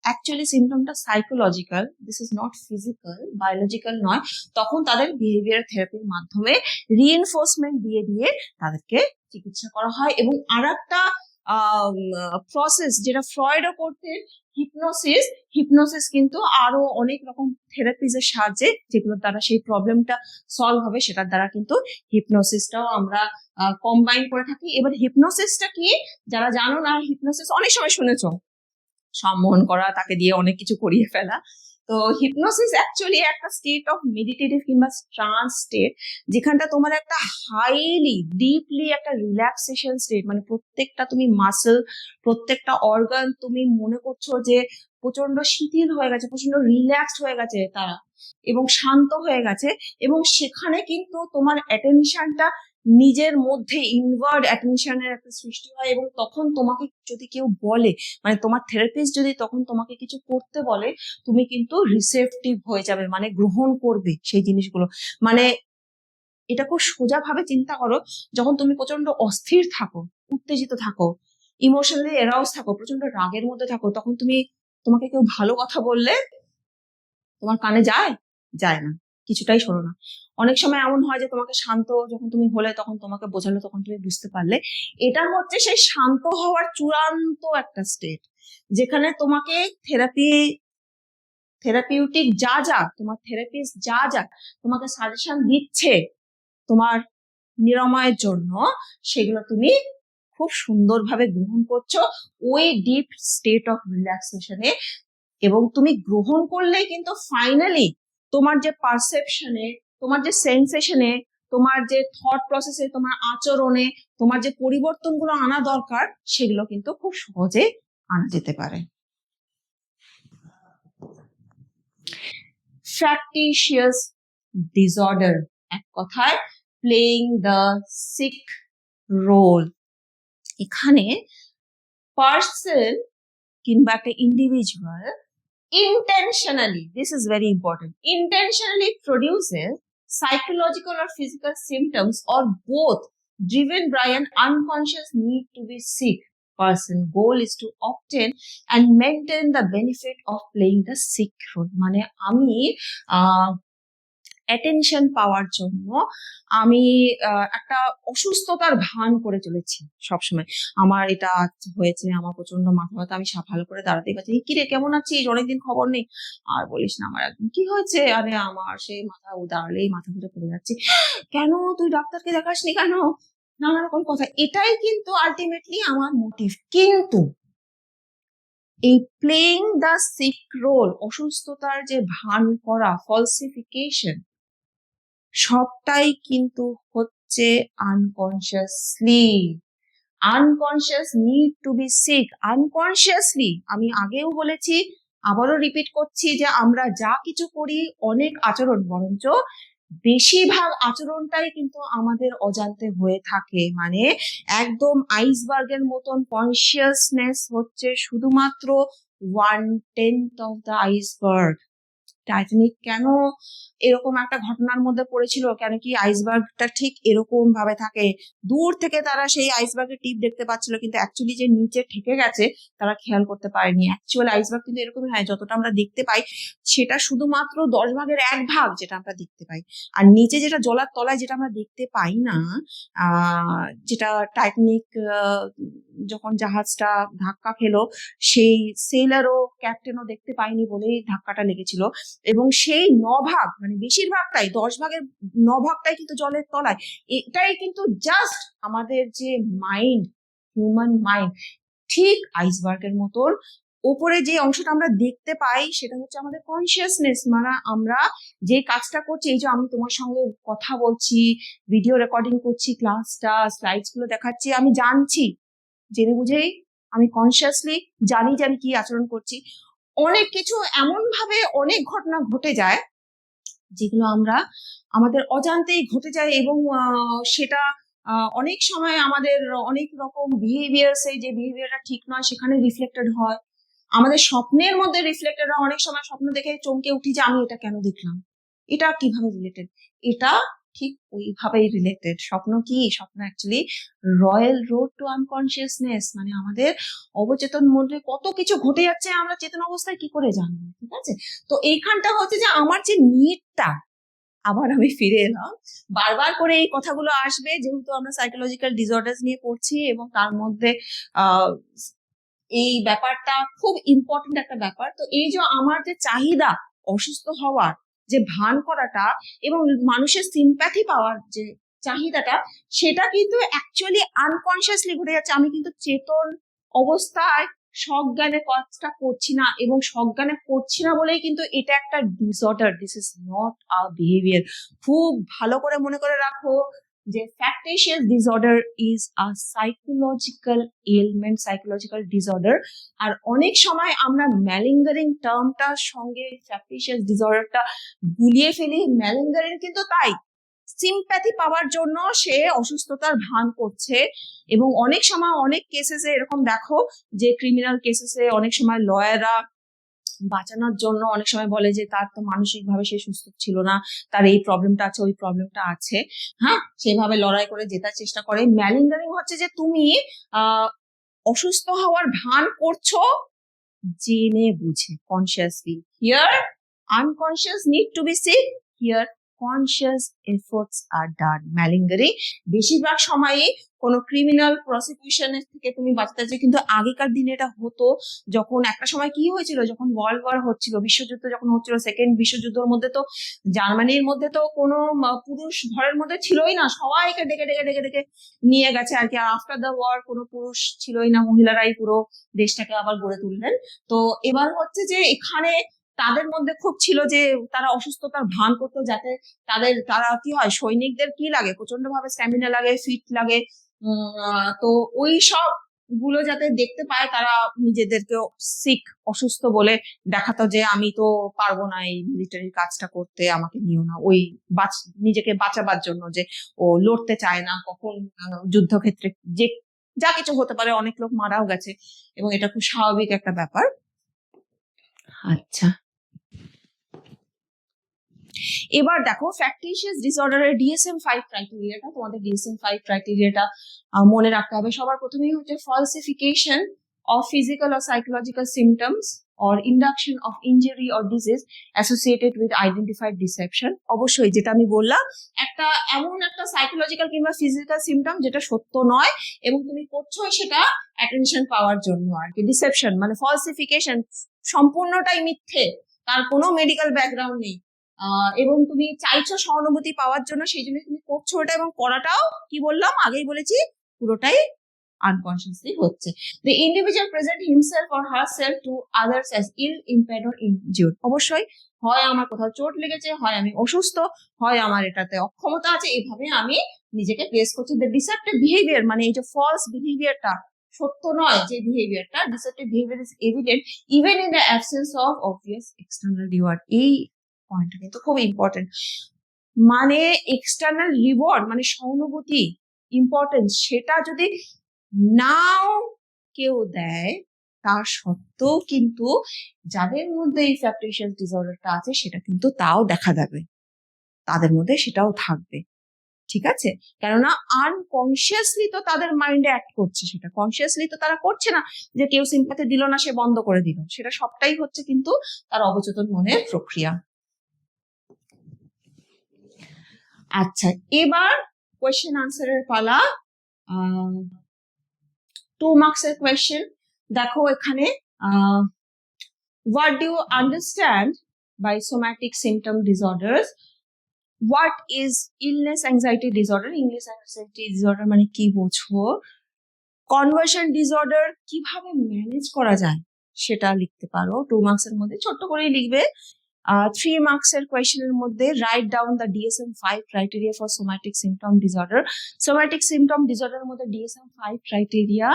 Speaker 1: অ্যাকচুয়ালি সিমটমটা psychological, this is not physical, biological নয়, তখন তাদের বিহেভিয়ার থেরাপির মাধ্যমে রিএনফোর্সমেন্ট দিয়ে দিয়ে তাদেরকে চিকিৎসা করা হয়। এবং আর একটা প্রসেস যেটা ফ্রয়েডও করতেন, হিপনোসিস। হিপনোসিস কিন্তু আরো অনেক রকম থেরাপিজের সাহায্যে যেগুলোর দ্বারা সেই প্রবলেমটা সলভ হবে, সেটার দ্বারা কিন্তু হিপনোসিসটাও আমরা কম্বাইন করে থাকি। এবার হিপনোসিসটা কি, যারা জানো না, হিপনোসিস অনেক সময় শুনেছো, সম্মোহন করা, তাকে দিয়ে অনেক কিছু করিয়ে ফেলা। তো হিপনোসিস অ্যাকচুয়ালি একটা স্টেট অফ মেডিটেটিভ কিংবা ট্রান্স স্টেট, যেখানটা তোমার একটা হাইলি ডিপলি একটা রিল্যাক্সেশন স্টেট, মানে প্রত্যেকটা তুমি মাসেল, প্রত্যেকটা অর্গান তুমি মনে করছো যে প্রচন্ড শিথিল হয়ে গেছে, প্রচন্ড রিল্যাক্সড হয়ে গেছে তারা, এবং শান্ত হয়ে গেছে। এবং সেখানে কিন্তু তোমার অ্যাটেনশনটা নিজের মধ্যে ইনওয়ার্ড অ্যাটেনশনের একটা সৃষ্টি হয়। এবং তখন তোমাকে যদি কেউ বলে, মানে তোমার থেরাপিস্ট যদি তখন তোমাকে কিছু করতে বলে, তুমি কিন্তু রিসেপটিভ হয়ে যাবে, মানে গ্রহণ করবে সেই জিনিসগুলো। মানে এটা খুব সোজা ভাবে চিন্তা করো, যখন তুমি প্রচন্ড অস্থির থাকো, উত্তেজিত থাকো, ইমোশনালি এরাউজ থাকো, প্রচন্ড রাগের মধ্যে থাকো, তখন তোমাকে কেউ ভালো কথা বললে তোমার কানে যায়? যায় না, কিছুটাই শোনো না। অনেক সময় এমন হয় যে তোমাকে শান্ত যখন তুমি হলে, তখন তোমাকে বোঝালো, তখন তুমি বুঝতে পারলে। এটা হচ্ছে সেই শান্ত হওয়ার চূড়ান্ত একটা স্টেট, যেখানে তোমাকে থেরাপিউটিক যা যা তোমার থেরাপিস্ট যা যা তোমাকে সাজেশন দিচ্ছে তোমার নিরাময়ের জন্য, সেগুলো তুমি খুব সুন্দরভাবে গ্রহণ করছো ওই ডিপ স্টেট অফ রিল্যাক্সেশনে। এবং তুমি গ্রহণ করলেই কিন্তু ফাইনালি তোমার যে পারসেপশনে, তোমার যে সেন্সেশনে, তোমার যে থট প্রসেসে, তোমার আচরণে, তোমার যে পরিবর্তনগুলো আনা দরকার, সেগুলো কিন্তু খুব সহজে আনা যেতে পারে। ফ্যাক্টিশিয়াস ডিসঅর্ডার, এক কথায় প্লেইং দ্য সিক রোল। এখানে পার্সন কিংবা একটা individual intentionally, this is very important, intentionally produces psychological or physical symptoms or both, driven by an unconscious need to be sick person. Goal is to obtain and maintain the benefit of playing the sick role. মানে আমি attention পাওয়ার জন্য আমি একটা অসুস্থতার ভান করে চলেছি সবসময়। আমার এটা হয়েছে, আমার প্রচন্ড মাথা ব্যথা, আমি ভালো করে দাঁড়াতে পারছি, কি রে কেমন আছিস, অনেকদিন খবর নেই। আর বলিস না, আমার একদম কি হয়েছে, আরে আমার সেই মাথা দাঁড়ালেই মাথা ঘুরে পড়ে যাচ্ছে, কেন তুই ডাক্তারকে দেখাসনি কেন, নানা রকম কথা। এটাই কিন্তু আলটিমেটলি আমার মোটিভ। কিন্তু এই প্লেইং দ্য সিক রোল, অসুস্থতার যে ভান করা, ফলসিফিকেশন, সবটাই কিন্তু হচ্ছে unconsciously. Unconscious need to be sick unconsciously. আমি আগেও বলেছি, আবারও রিপিট করছি, যে আমরা যা কিছু করি, অনেক আচরণ, বরঞ্চ বেশিরভাগ আচরণটাই কিন্তু আমাদের অজান্তে হয়ে থাকে। মানে একদম আইসবার্গের মতন কনসিয়াসনেস হচ্ছে শুধুমাত্র 1/10 অফ দ্য আইসবার্গ। টাইটানিক কেন এরকম একটা ঘটনার মধ্যে পড়েছিল, কেন কি আইসবার্গটা ঠিক এরকম ভাবে থাকে, দূর থেকে তারা সেই আইসবার্গের টিপ দেখতে পাচ্ছিল, কিন্তু অ্যাকচুয়ালি যে নিচে ঠেকে গেছে তারা খেয়াল করতে পারেনি। অ্যাকচুয়াল আইসবার্গ কিন্তু এরকমই হয়, যতটা আমরা দেখতে পাই সেটা শুধুমাত্র 10 ভাগের 1 ভাগ যেটা আমরা দেখতে পাই। আর নিচে যেটা জলার তলায় যেটা আমরা দেখতে পাই না, যেটা টাইটানিক যখন জাহাজটা ধাক্কা খেলো, সেই সেলারও ক্যাপ্টেনও দেখতে পায়নি বলেই ধাক্কাটা লেগেছিল। এবং সেই 9 ভাগ, মানে বেশিরভাগটাই, 10 ভাগের 9 ভাগটাই কিন্তু জলের তলায়। এটাই কিন্তু জাস্ট আমাদের যে মাইন্ড, হিউম্যান মাইন্ড, ঠিক আইসবার্গের মতন ওপরে যে অংশটা আমরা দেখতে পাই সেটা হচ্ছে আমাদের কনসিয়াসনেস। মানে আমরা যে কাজটা করছি, এই যে আমি তোমার সঙ্গে কথা বলছি, ভিডিও রেকর্ডিং করছি, ক্লাসটা স্লাইডস গুলো দেখাচ্ছি, আমি জানছি, জেনে বুঝেই আমি কনসিয়াসলি জানি যে আমি কি আচরণ করছি। অনেক কিছু এমন ভাবে অনেক ঘটনা ঘটে যায় যেগুলো আমাদের অজান্তেই ঘটে যায়। এবং সেটা অনেক সময় আমাদের অনেক রকম বিহেভিয়ার, যে বিহেভিয়ারটা ঠিক নয় সেখানে রিফ্লেক্টেড হয়, আমাদের স্বপ্নের মধ্যে রিফ্লেক্টেড হয়। অনেক সময় স্বপ্ন দেখে চমকে উঠি যে আমি এটা কেন দেখলাম, এটা কিভাবে রিলেটেড। এটা ঠিক ওইভাবেই রিলেটেড। স্বপ্ন কি? স্বপ্ন actually royal road to unconsciousness, মানে আমাদের অবচেতন মনে কত কিছু ঘটে যাচ্ছে, আমরা চেতন অবস্থায় কি করে জানবো? ঠিক আছে, তো এইখানটা হচ্ছে যে আমার যে নিডটা, আবার আমি ফিরে এলাম, বারবার করে এই কথাগুলো আসবে যেহেতু আমরা সাইকোলজিক্যাল ডিসঅর্ডার্স নিয়ে পড়ছি, এবং তার মধ্যে আহ এই ব্যাপারটা খুব ইম্পর্টেন্ট একটা ব্যাপার। তো এই যে আমার যে চাহিদা অসুস্থ হওয়ার, যে ভান করাটা এবং মানুষের সিম্প্যাথি পাওয়ার যে চাহিদাটা, সেটা কিন্তু অ্যাকচুয়ালি আনকনসিয়াসলি ঘটে যাচ্ছে। আমি কিন্তু চেতন অবস্থায় সজ্ঞানে কাজটা করছি না, এবং সজ্ঞানে করছি না বলেই কিন্তু এটা একটা disorder. This is not a behaviour. খুব ভালো করে মনে করে রাখো যে factitious disorder is a psychological element, psychological disorder. আর অনেক সময় আমরা ম্যালিঙ্গারিং টার্মটার সঙ্গে ফ্যাকটিশিয়াস ডিসঅর্ডারটা গুলিয়ে ফেলি। ম্যালিঙ্গারিং কিন্তু তাই সিম্প্যাথি পাওয়ার জন্য সে অসুস্থতার ভান করছে, এবং অনেক সময় অনেক কেসেসে এরকম দেখো যে ক্রিমিনাল কেসেসে অনেক সময় লয়াররা বাঁচানোর জন্য অনেক সময় বলে যে তার তো মানসিকভাবে সে সুস্থ ছিল না, তার এই প্রবলেমটা আছে, ওই প্রবলেমটা আছে, হ্যাঁ, সেভাবে লড়াই করে জেতার চেষ্টা করে। ম্যালিঙ্গারিং হচ্ছে যে তুমি অসুস্থ হওয়ার ভান করছো জেনে বুঝে, consciously. Here unconscious need to be sick, here conscious efforts are done. Malingering বেশিরভাগ সময়ই কোনো ক্রিমিনাল প্রসিকিউশনের থেকে তুমি বাঁচতে চাই, কিন্তু আগেকার দিনে এটা হতো যখন একটা সময় কি হয়েছিল, যখন ওয়ার্ল্ড ওয়ার হচ্ছিল, বিশ্বযুদ্ধ যখন হচ্ছিল, সেকেন্ড বিশ্বযুদ্ধের মধ্যে তো জার্মানির মধ্যে তো কোনো পুরুষ ঘরের মধ্যে ছিলই না, সবাইকে ডেকে ডেকে ডেকে ডেকে নিয়ে গেছে আর কি। আর আফটার দ্য ওয়ার কোনো পুরুষ ছিলই না, মহিলারাই পুরো দেশটাকে আবার গড়ে তুললেন। তো এবার হচ্ছে যে এখানে তাদের মধ্যে খুব ছিল যে তারা অসুস্থতার ভান করতো, যাতে তারা কি হয়, সৈনিকদের কি লাগে, প্রচন্ড ভাবে স্ট্যামিনা লাগে, ফিট লাগে, তো ওই সব গুলো যাতে দেখতে পায়, তারা নিজেদেরকে সিক, অসুস্থ বলে দেখাতো যে আমি তো পারবো না এই মিলিটারি কাজটা করতে, আমাকে নিও না। ওই নিজেকে বাঁচাবার জন্য, যে ও লড়তে চায় না, কখন যুদ্ধক্ষেত্রে যে যা কিছু হতে পারে, অনেক লোক মারাও গেছে, এবং এটা খুব স্বাভাবিক একটা ব্যাপার। আচ্ছা, এবার দেখো ফ্যাকটিশিয়াস ডিসঅর্ডারের DSM-5 ক্রাইটেরিয়াটা, তোমাদের DSM-5 ক্রাইটেরিয়াটা মনে রাখতে হবে। সবার প্রথমেই হচ্ছে falsification of physical or psychological symptoms or induction of injury or disease associated with identified deception। অবশ্যই যেটা আমি বললাম, একটা এমন একটা সাইকোলজিক্যাল কিংবা ফিজিক্যাল সিমটম যেটা সত্য নয় এবং তুমি করছো সেটা অ্যাটেনশন পাওয়ার জন্য আর কি। ডিসেপশন মানে ফলসিফিকেশন, সম্পূর্ণটাই মিথ্যে, তার কোনো মেডিকেল ব্যাকগ্রাউন্ড নেই, এবং তুমি চাইছো সহানুভূতি পাওয়ার জন্য, সেই জন্য তুমি করছো ওটা, এবং করাটাও কি বললাম, আগেই বলেছি, পুরোটাই unconsciously হচ্ছে। The individual present himself or herself to others as ill, impaired or injured। অবশ্যই হয় আমার কোথাও চোট লেগেছে, হয় আমি অসুস্থ, হয় আমার এটাতে অক্ষমতা আছে, এইভাবে আমি নিজেকে প্লেস করছি। The deceptive behavior মানে এই যে ফলস বিহেভিয়ারটা, সত্য নয় যে বিহেভিয়ারটা, deceptive behavior is evident even in the absence of obvious external reward। এই পয়েন্টটা কিন্তু খুব ইম্পর্টেন্ট। মানে এক্সটার্নাল রিওয়ার্ড মানে সহানুভূতি, ইম্পর্টেন্স, সেটা যদি নাও কেউ দেয়, তার সত্ত্বেও কিন্তু যাদের মধ্যে এই ফ্যাকটিশিয়াস ডিসঅর্ডারটা আছে সেটা কিন্তু তাও দেখা যাবে, তাদের মধ্যে সেটাও থাকবে। ঠিক আছে, কেননা আনকনসিয়াসলি তো তাদের মাইন্ডে অ্যাক্ট করছে, সেটা কনসিয়াসলি তো তারা করছে না, যে কেউ সিম্প্যাথি দিল না সে বন্ধ করে দিল, সেটা সবটাই হচ্ছে কিন্তু তার অবচেতন মনের প্রক্রিয়া। আচ্ছা, এবার কোয়েশ্চেন আনসারের পালা। 2 মার্কসের কোয়েশ্চেন। দেখো এখানে what do you understand by somatic symptom disorders? What is illness anxiety disorder? Illness anxiety disorder মানে কি বোঝো? কনভার্সন ডিসঅর্ডার কিভাবে ম্যানেজ করা যায় সেটা লিখতে পারো। 2 মার্কসের মধ্যে ছোট্ট করেই লিখবে। 3 মার্কসের কোয়েশ্চেনের মধ্যে write down the DSM-5 criteria for somatic symptom disorder. Somatic symptom ডিসঅর্ডারের মধ্যে DSM-5 criteria.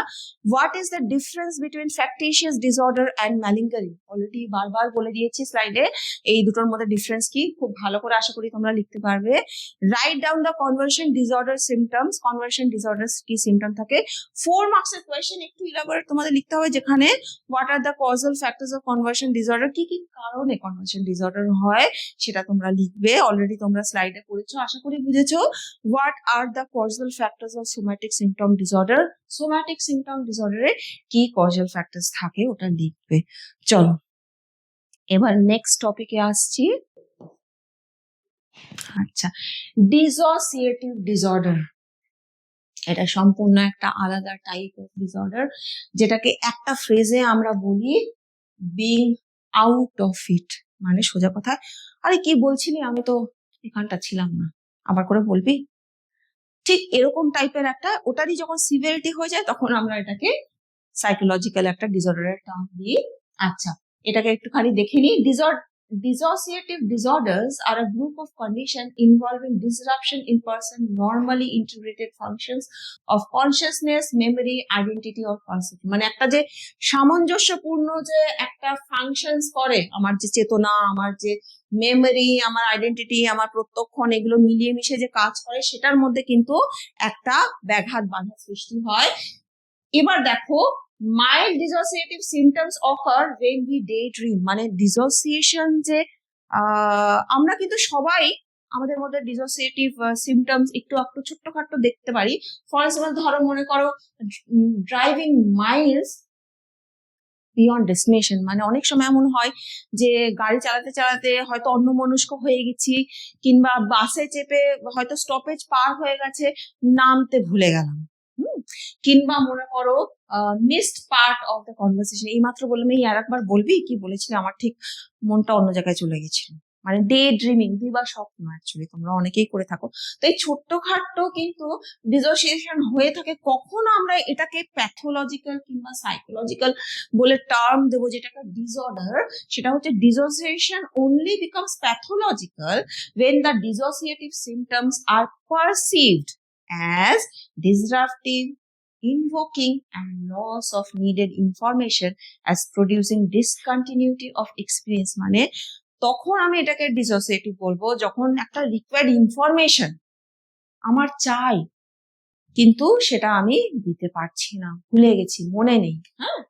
Speaker 1: What is the difference between factitious disorder and malingering? Already বারবার বলে দিয়েছি স্লাইডে, এই দুটোর মধ্যে ডিফারেন্স কি, খুব ভালো করে আশা করি তোমরা লিখতে পারবে। Right down the conversion disorder symptoms. Conversion disorder কি সিমটম থাকে। 4 মার্কসের কোয়েশ্চেন একটু ইলাবোরেট তোমাদের লিখতে হবে, যেখানে what are the causal factors of conversion disorder, কি কি কারণে কনভার্সন ডিসঅর্ডার হয় সেটা তোমরা লিখবে। অলরেডি তোমরা স্লাইডে পড়েছো, আশা করি বুঝেছো। What are the causal factors of somatic symptom disorder, somatic symptom ডিসঅর্ডারে কি কজাল ফ্যাক্টরস থাকে ওটা লিখবে। চলো এবার নেক্সট টপিকে আসছি। আচ্ছা, ডিসোসিয়েটিভ ডিসঅর্ডার, এটা সম্পূর্ণ একটা আলাদা টাইপ অফ ডিসঅর্ডার, যেটাকে একটা ফ্রেজে আমরা বলি বিং আউট অফ ইট। মানে সোজা কথা, আরে কি বলছিলি, আমি তো এখানটা ছিলাম না, আবার করে বলবি, ঠিক এরকম টাইপের একটা। ওটারই যখন সিভিয়ারিটি হয়ে যায় তখন আমরা এটাকে সাইকোলজিক্যাল একটা ডিসঅর্ডারের টার্ম দিই। আচ্ছা, এটাকে একটুখানি দেখে নিই। Dissociative disorders are a group of conditions involving disruption in person normally integrated functions of consciousness, memory, identity or perception। মানে একটা যে সামঞ্জস্যপূর্ণ যে একটা ফাংশনস করে, আমার যে চেতনা, আমার যে মেমরি, আমার আইডেন্টিটি, আমার প্রত্যক্ষণ, এগুলো মিলিয়ে মিশে যে কাজ করে, সেটার মধ্যে কিন্তু একটা ব্যাঘাত বাধা সৃষ্টি হয়। এবার দেখো, mild dissociative symptoms ochre when we daydream। মানে ডিসোসিয়েশন যে আমরা কিন্তু সবাই আমাদের মধ্যে ডিসোসিয়েটিভ সিমটমস একটু একটু ছোট্টখাট্ট দেখতে পারি। ফর এক্সাম্পল ধরো, মনে করো ড্রাইভিং মাইলস বিয়ন্ড ডেস্টিনেশন, মানে অনেক সময় এমন হয় যে গাড়ি চালাতে চালাতে হয়তো অন্যমনস্ক হয়ে গেছি, কিংবা বাসে চেপে হয়তো স্টপেজ পার হয়ে গেছে, নামতে ভুলে গেলাম। কিংবা মনে করো missed part of the conversation, এইমাত্র বললাম, এই আর একবার বলবি কি বলেছিলে, আমার ঠিক মনটা অন্য জায়গায় চলে গেছিল। মানে ডে ড্রিমিং, দিবা স্বপ্ন, অ্যাকচুয়ালি তোমরা অনেকেই করে থাকো। তো এই ছোট্টখাট্ট কিন্তু ডিসোসিয়েশন হয়ে থাকে। কখন আমরা এটাকে প্যাথোলজিক্যাল কিংবা সাইকোলজিক্যাল বলে টার্ম দেবো, যেটাকে ডিসঅর্ডার, সেটা হচ্ছে dissociation only becomes pathological when the dissociative symptoms are perceived as disruptive, invoking and loss of needed information, as producing discontinuity of experience। মানে তখন আমি এটাকে ডিসোসিয়েটিভ বলবো যখন একটা রিকোয়ার্ড ইনফরমেশন আমার চাই, কিন্তু সেটা আমি দিতে পারছি না, ভুলে গেছি, মনে নেই। হ্যাঁ,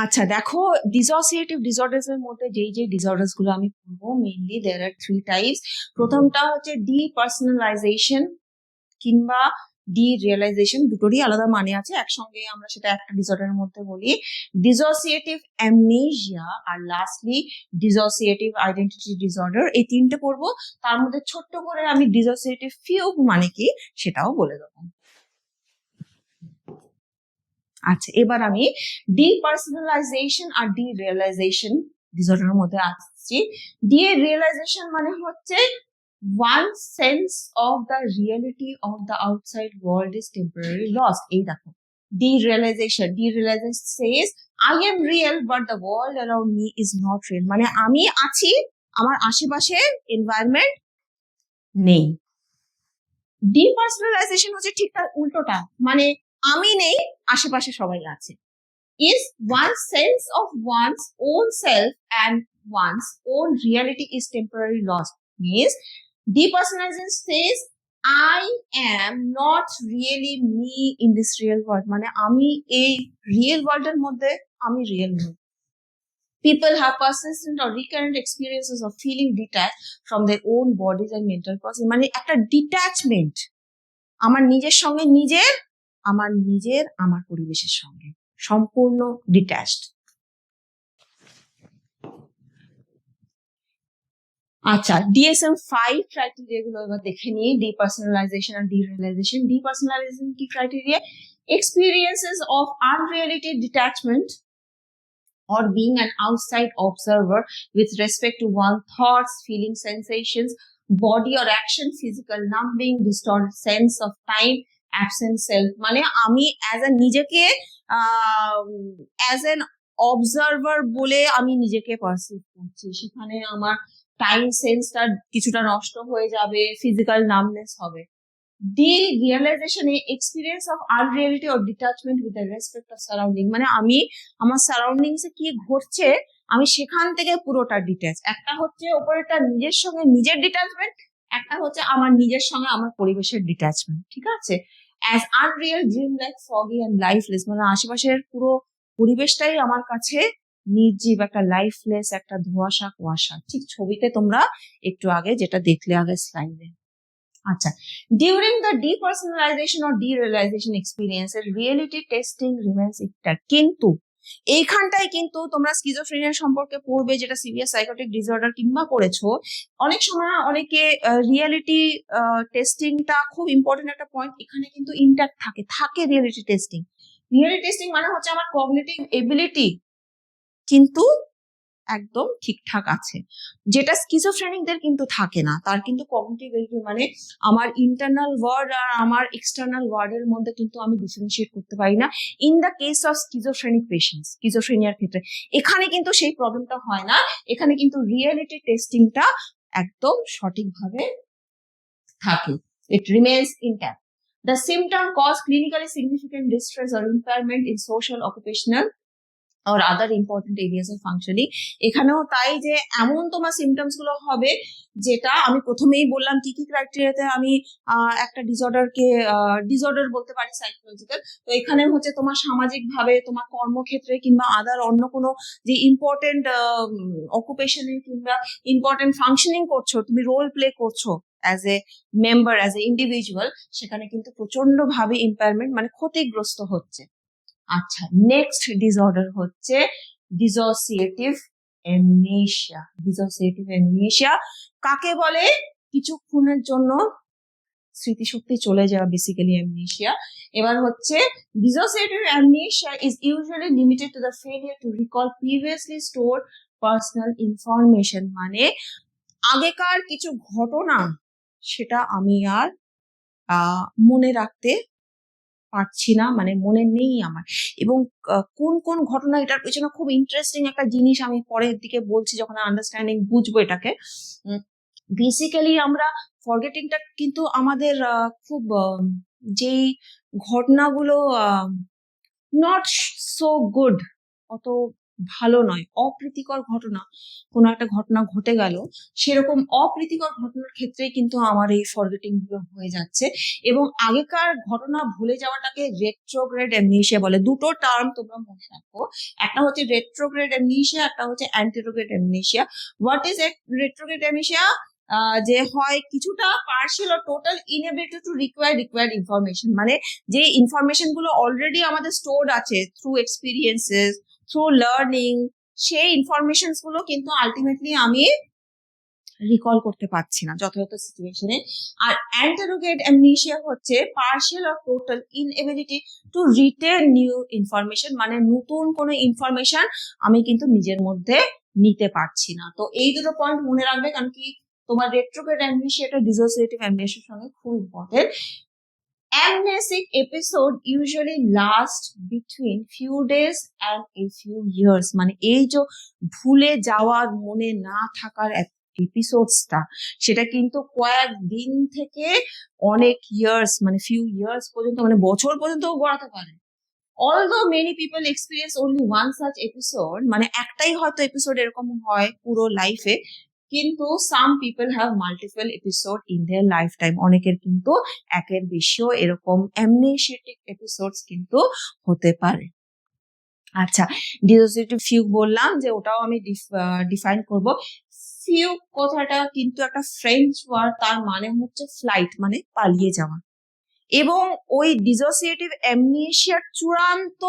Speaker 1: আচ্ছা দেখো, ডিসোসিয়েটিভ ডিসঅর্ডার্স এর মধ্যে যেই যে ডিসঅর্ডার্স গুলো আমি বলবো, মেইনলি দেয়ার আর 3 টাইপস। প্রথমটা হচ্ছে ডিপার্সোনালাইজেশন কিংবা ডিরিয়ালাইজেশন, দুটোরই আলাদা মানে আছে, একসঙ্গে আমরা সেটা একটা ডিসঅর্ডারের মধ্যে বলি। ডিসোসিয়েটিভ অ্যামনেসিয়া, আর লাস্টলি ডিসোসিয়েটিভ আইডেন্টিটি ডিসঅর্ডার। এই তিনটে পড়বো, তার মধ্যে ছোট্ট করে আমি ডিসোসিয়েটিভ ফিউগ মানে কি সেটাও বলে দেবো। আচ্ছা, এবার আমি ডিপার্সোনালাইজেশন আর ডিরিয়ালাইজেশন ডিসঅর্ডারের মধ্যে আসছি। ডিরিয়ালাইজেশন মানে হচ্ছে one sense of the reality of the outside world is temporarily lost। এই দেখো, derealization says I am real but the world around me is not real। মানে আমি আছি, আমার আশেপাশে এনভায়রনমেন্ট নেই। ডিপার্সোনালাইজেশন হচ্ছে ঠিক তার উল্টোটা, মানে আমি নেই, আশেপাশে সবাই আছে। is one sense of one's own self and one's own reality is temporarily lost। means depersonalization says I am not really me in this real world। মানে আমি এই রিয়েল ওয়ার্ল্ড এর মধ্যে আমি রিয়েল নই। People have persistent or recurrent experiences of feeling detached from their own bodies and mental process। মানে একটা detachment, আমার নিজের সঙ্গে নিজের, আমার পরিবেশের সঙ্গে সম্পূর্ণ ডিট্যাচড। আচ্ছা, DSM-5 ক্রাইটেরিয়া গুলো এবার দেখে নিই। ডিপার্সোনালাইজেশন আর ডিরিয়ালাইজেশন। ডিপার্সোনালাইজেশন কি criteria? experiences of unreality detachment or being an outside observer with respect to one's thoughts, feelings, sensations, body or action, physical numbing, distorted sense of time, absent self। মানে আমি নিজেকে as an observer বলে আমি নিজেকে perceive করছি, সেখানে আমার time সেন্সটা কিছুটা নষ্ট হয়ে যাবে, ফিজিক্যাল নামনেস হবে। Derealisation experience of unreality or detachment with respect of surrounding. মানে আমি আমার সারাউন্ডিংসে কি ঘটছে আমি সেখান থেকে পুরোটা ডিট্যাচ। একটা হচ্ছে ওপরেরটা নিজের সঙ্গে নিজের ডিটাচমেন্ট, একটা হচ্ছে আমার নিজের সঙ্গে আমার পরিবেশের ডিটাচমেন্ট। ঠিক আছে, as Unreal, dream like, foggy and lifeless, মানে আশেপাশের পুরো পরিবেশটাই আমার কাছে নির্জীব, একটা লাইফলেস, একটা ধোঁয়াশা কুয়াশা, ঠিক ছবিতে তোমরা একটু আগে যেটা দেখলে আগে স্লাইডে। আচ্ছা, during the depersonalisation or derealisation experience reality testing remains intact. কিন্তু এইখানটাই কিন্তু তোমরা স্কিজোফ্রেনিয়া সম্পর্কে পড়বে, যেটা সিভিয়ার সাইকোটিক ডিসঅর্ডার কিংবা করেছো, অনেক সময় অনেকে রিয়েলিটি টেস্টিংটা খুব ইম্পর্টেন্ট একটা পয়েন্ট, এখানে কিন্তু ইন্ট্যাক্ট থাকে রিয়েলিটি টেস্টিং। রিয়েলিটি টেস্টিং মানে হচ্ছে আমার কগনিটিভ এবিলিটি কিন্তু একদম ঠিকঠাক আছে, যেটা স্কিজোফ্রেনিকদের কিন্তু থাকে না। তার কিন্তু কগনিটিভ এবিলিটি মানে আমার ইন্টারনাল ওয়ার্ড আর আমার এক্সটার্নাল ওয়ার্ডের মধ্যে কিন্তু আমি ডিফারেন্সিয়েট করতে পারি না in the case of schizophrenic patients. স্কিজোফ্রেনিয়ার ক্ষেত্রে এখানে কিন্তু সেই প্রবলেমটা হয় না, এখানে কিন্তু রিয়েলিটি টেস্টিংটা একদম সঠিকভাবে থাকে। It remains intact. The symptom cause clinically significant distress or impairment in social, occupational or other important areas of functioning. এখানেও তাই, যে এমন তোমার সিমটমস গুলো হবে, যেটা আমি প্রথমেই বললাম কি কি ক্রাইটেরিয়াতে আমি একটা ডিসঅর্ডারকে ডিসঅর্ডার বলতে পারি সাইকোলজিক্যাল। তো এখানে হচ্ছে তোমার সামাজিক ভাবে, তোমার কর্মক্ষেত্রে কিংবা আদার অন্য কোনো যে ইম্পর্টেন্ট অকুপেশনে কিংবা ইম্পর্টেন্ট ফাংশনিং করছো, তুমি রোল প্লে করছো as a member, as a individual, সেখানে কিন্তু প্রচন্ড ভাবে ইম্পায়ারমেন্ট মানে ক্ষতিগ্রস্ত হচ্ছে। আচ্ছা, নেক্সট ডিসঅর্ডার হচ্ছে ডিসোসিয়েটিভ অ্যামনেসিয়া। ডিসোসিয়েটিভ অ্যামনেসিয়া কাকে বলে? কিছুক্ষণের জন্য স্মৃতিশক্তি চলে যাওয়া, বেসিক্যালি অ্যামনেসিয়া। এবার হচ্ছে dissociative amnesia is usually limited to the failure two recall previously stored personal information, মানে আগেকার কিছু ঘটনা সেটা আমি আর মনে রাখতে পারছি না, মানে মনে নেই আমার। এবং কোন কোন ঘটনা, এটার পেছনে খুব ইন্টারেস্টিং একটা জিনিস আমি পরের দিকে বলছি যখন আন্ডারস্ট্যান্ডিং বুঝবো এটাকে। বেসিক্যালি আমরা ফরগেটিংটা কিন্তু আমাদের খুব যেই ঘটনাগুলো নট সো গুড, অত ভালো নয়, অপ্রীতিকর ঘটনা, কোনো একটা ঘটনা ঘটে গেল, সেরকম অপ্রীতিকর ঘটনার ক্ষেত্রে কিন্তু আমার এই ফরগেটিং গুলো হয়ে যাচ্ছে। এবং আগেকার ঘটনা ভুলে যাওয়াটাকে রেট্রোগ্রেড অ্যামনেসিয়া বলে। দুটো টার্ম তোমরা মনে রাখো, একটা হচ্ছে রেট্রোগ্রেড অ্যামনেসিয়া, একটা হচ্ছে anterograde amnesia. What is retrograde amnesia? যে হয় কিছুটা পার্শিয়াল ও total inability to required information, মানে যে ইনফরমেশন গুলো অলরেডি আমাদের স্টোর্ড আছে থ্রু এক্সপিরিয়েন্সেস, থ্রু লার্নিং, সেই ইনফরমেশন গুলো কিন্তু আলটিমেটলি আমি রিকল করতে পারছি না যথাযথ সিচুয়েশনে। আর অ্যান্টারোগেট অ্যামনেসিয়া হচ্ছে partial or total inability two written new information, মানে নতুন কোনো ইনফরমেশন আমি কিন্তু নিজের মধ্যে নিতে পারছি না। তো এই দুটো পয়েন্ট মনে রাখবে, কারণ কি তোমার রেট্রোগ্রেড অ্যামনেসিয়াটা ডিসোসিয়েটিভ অ্যামনেসিয়ার সঙ্গে খুব important. Amnesic episode usually last between few days and a few years, মানে এই যে ভুলে যাওয়ার, মনে না থাকার এপিসোডসটা, সেটা কিন্তু কয়েকদিন থেকে অনেক ইয়ার্স, মানে ফিউ ইয়ার্স পর্যন্ত, মানে বছর পর্যন্ত গড়াতে পারে। Although many people experience only one such episode, মানে একটাই হয়তো এপিসোড এরকম হয় পুরো লাইফে, কিন্তু some people have multiple episode in their life time, অনেকের কিন্তু একের বেশিও এরকম অ্যামনেসিয়াটিক এপিসোডস কিন্তু হতে পারে। আচ্ছা, ডিসোসিয়েটিভ ফিউগ বললাম যে ওটাও আমি ডিফাইন করব। ফিউগ কথাটা কিন্তু একটা ফ্রেঞ্চ ওয়ার্ড, তার মানে হচ্ছে ফ্লাইট, মানে পালিয়ে যাওয়া। এবং ওই ডিসোসিয়েটিভ অ্যামনেসিয়ার চূড়ান্ত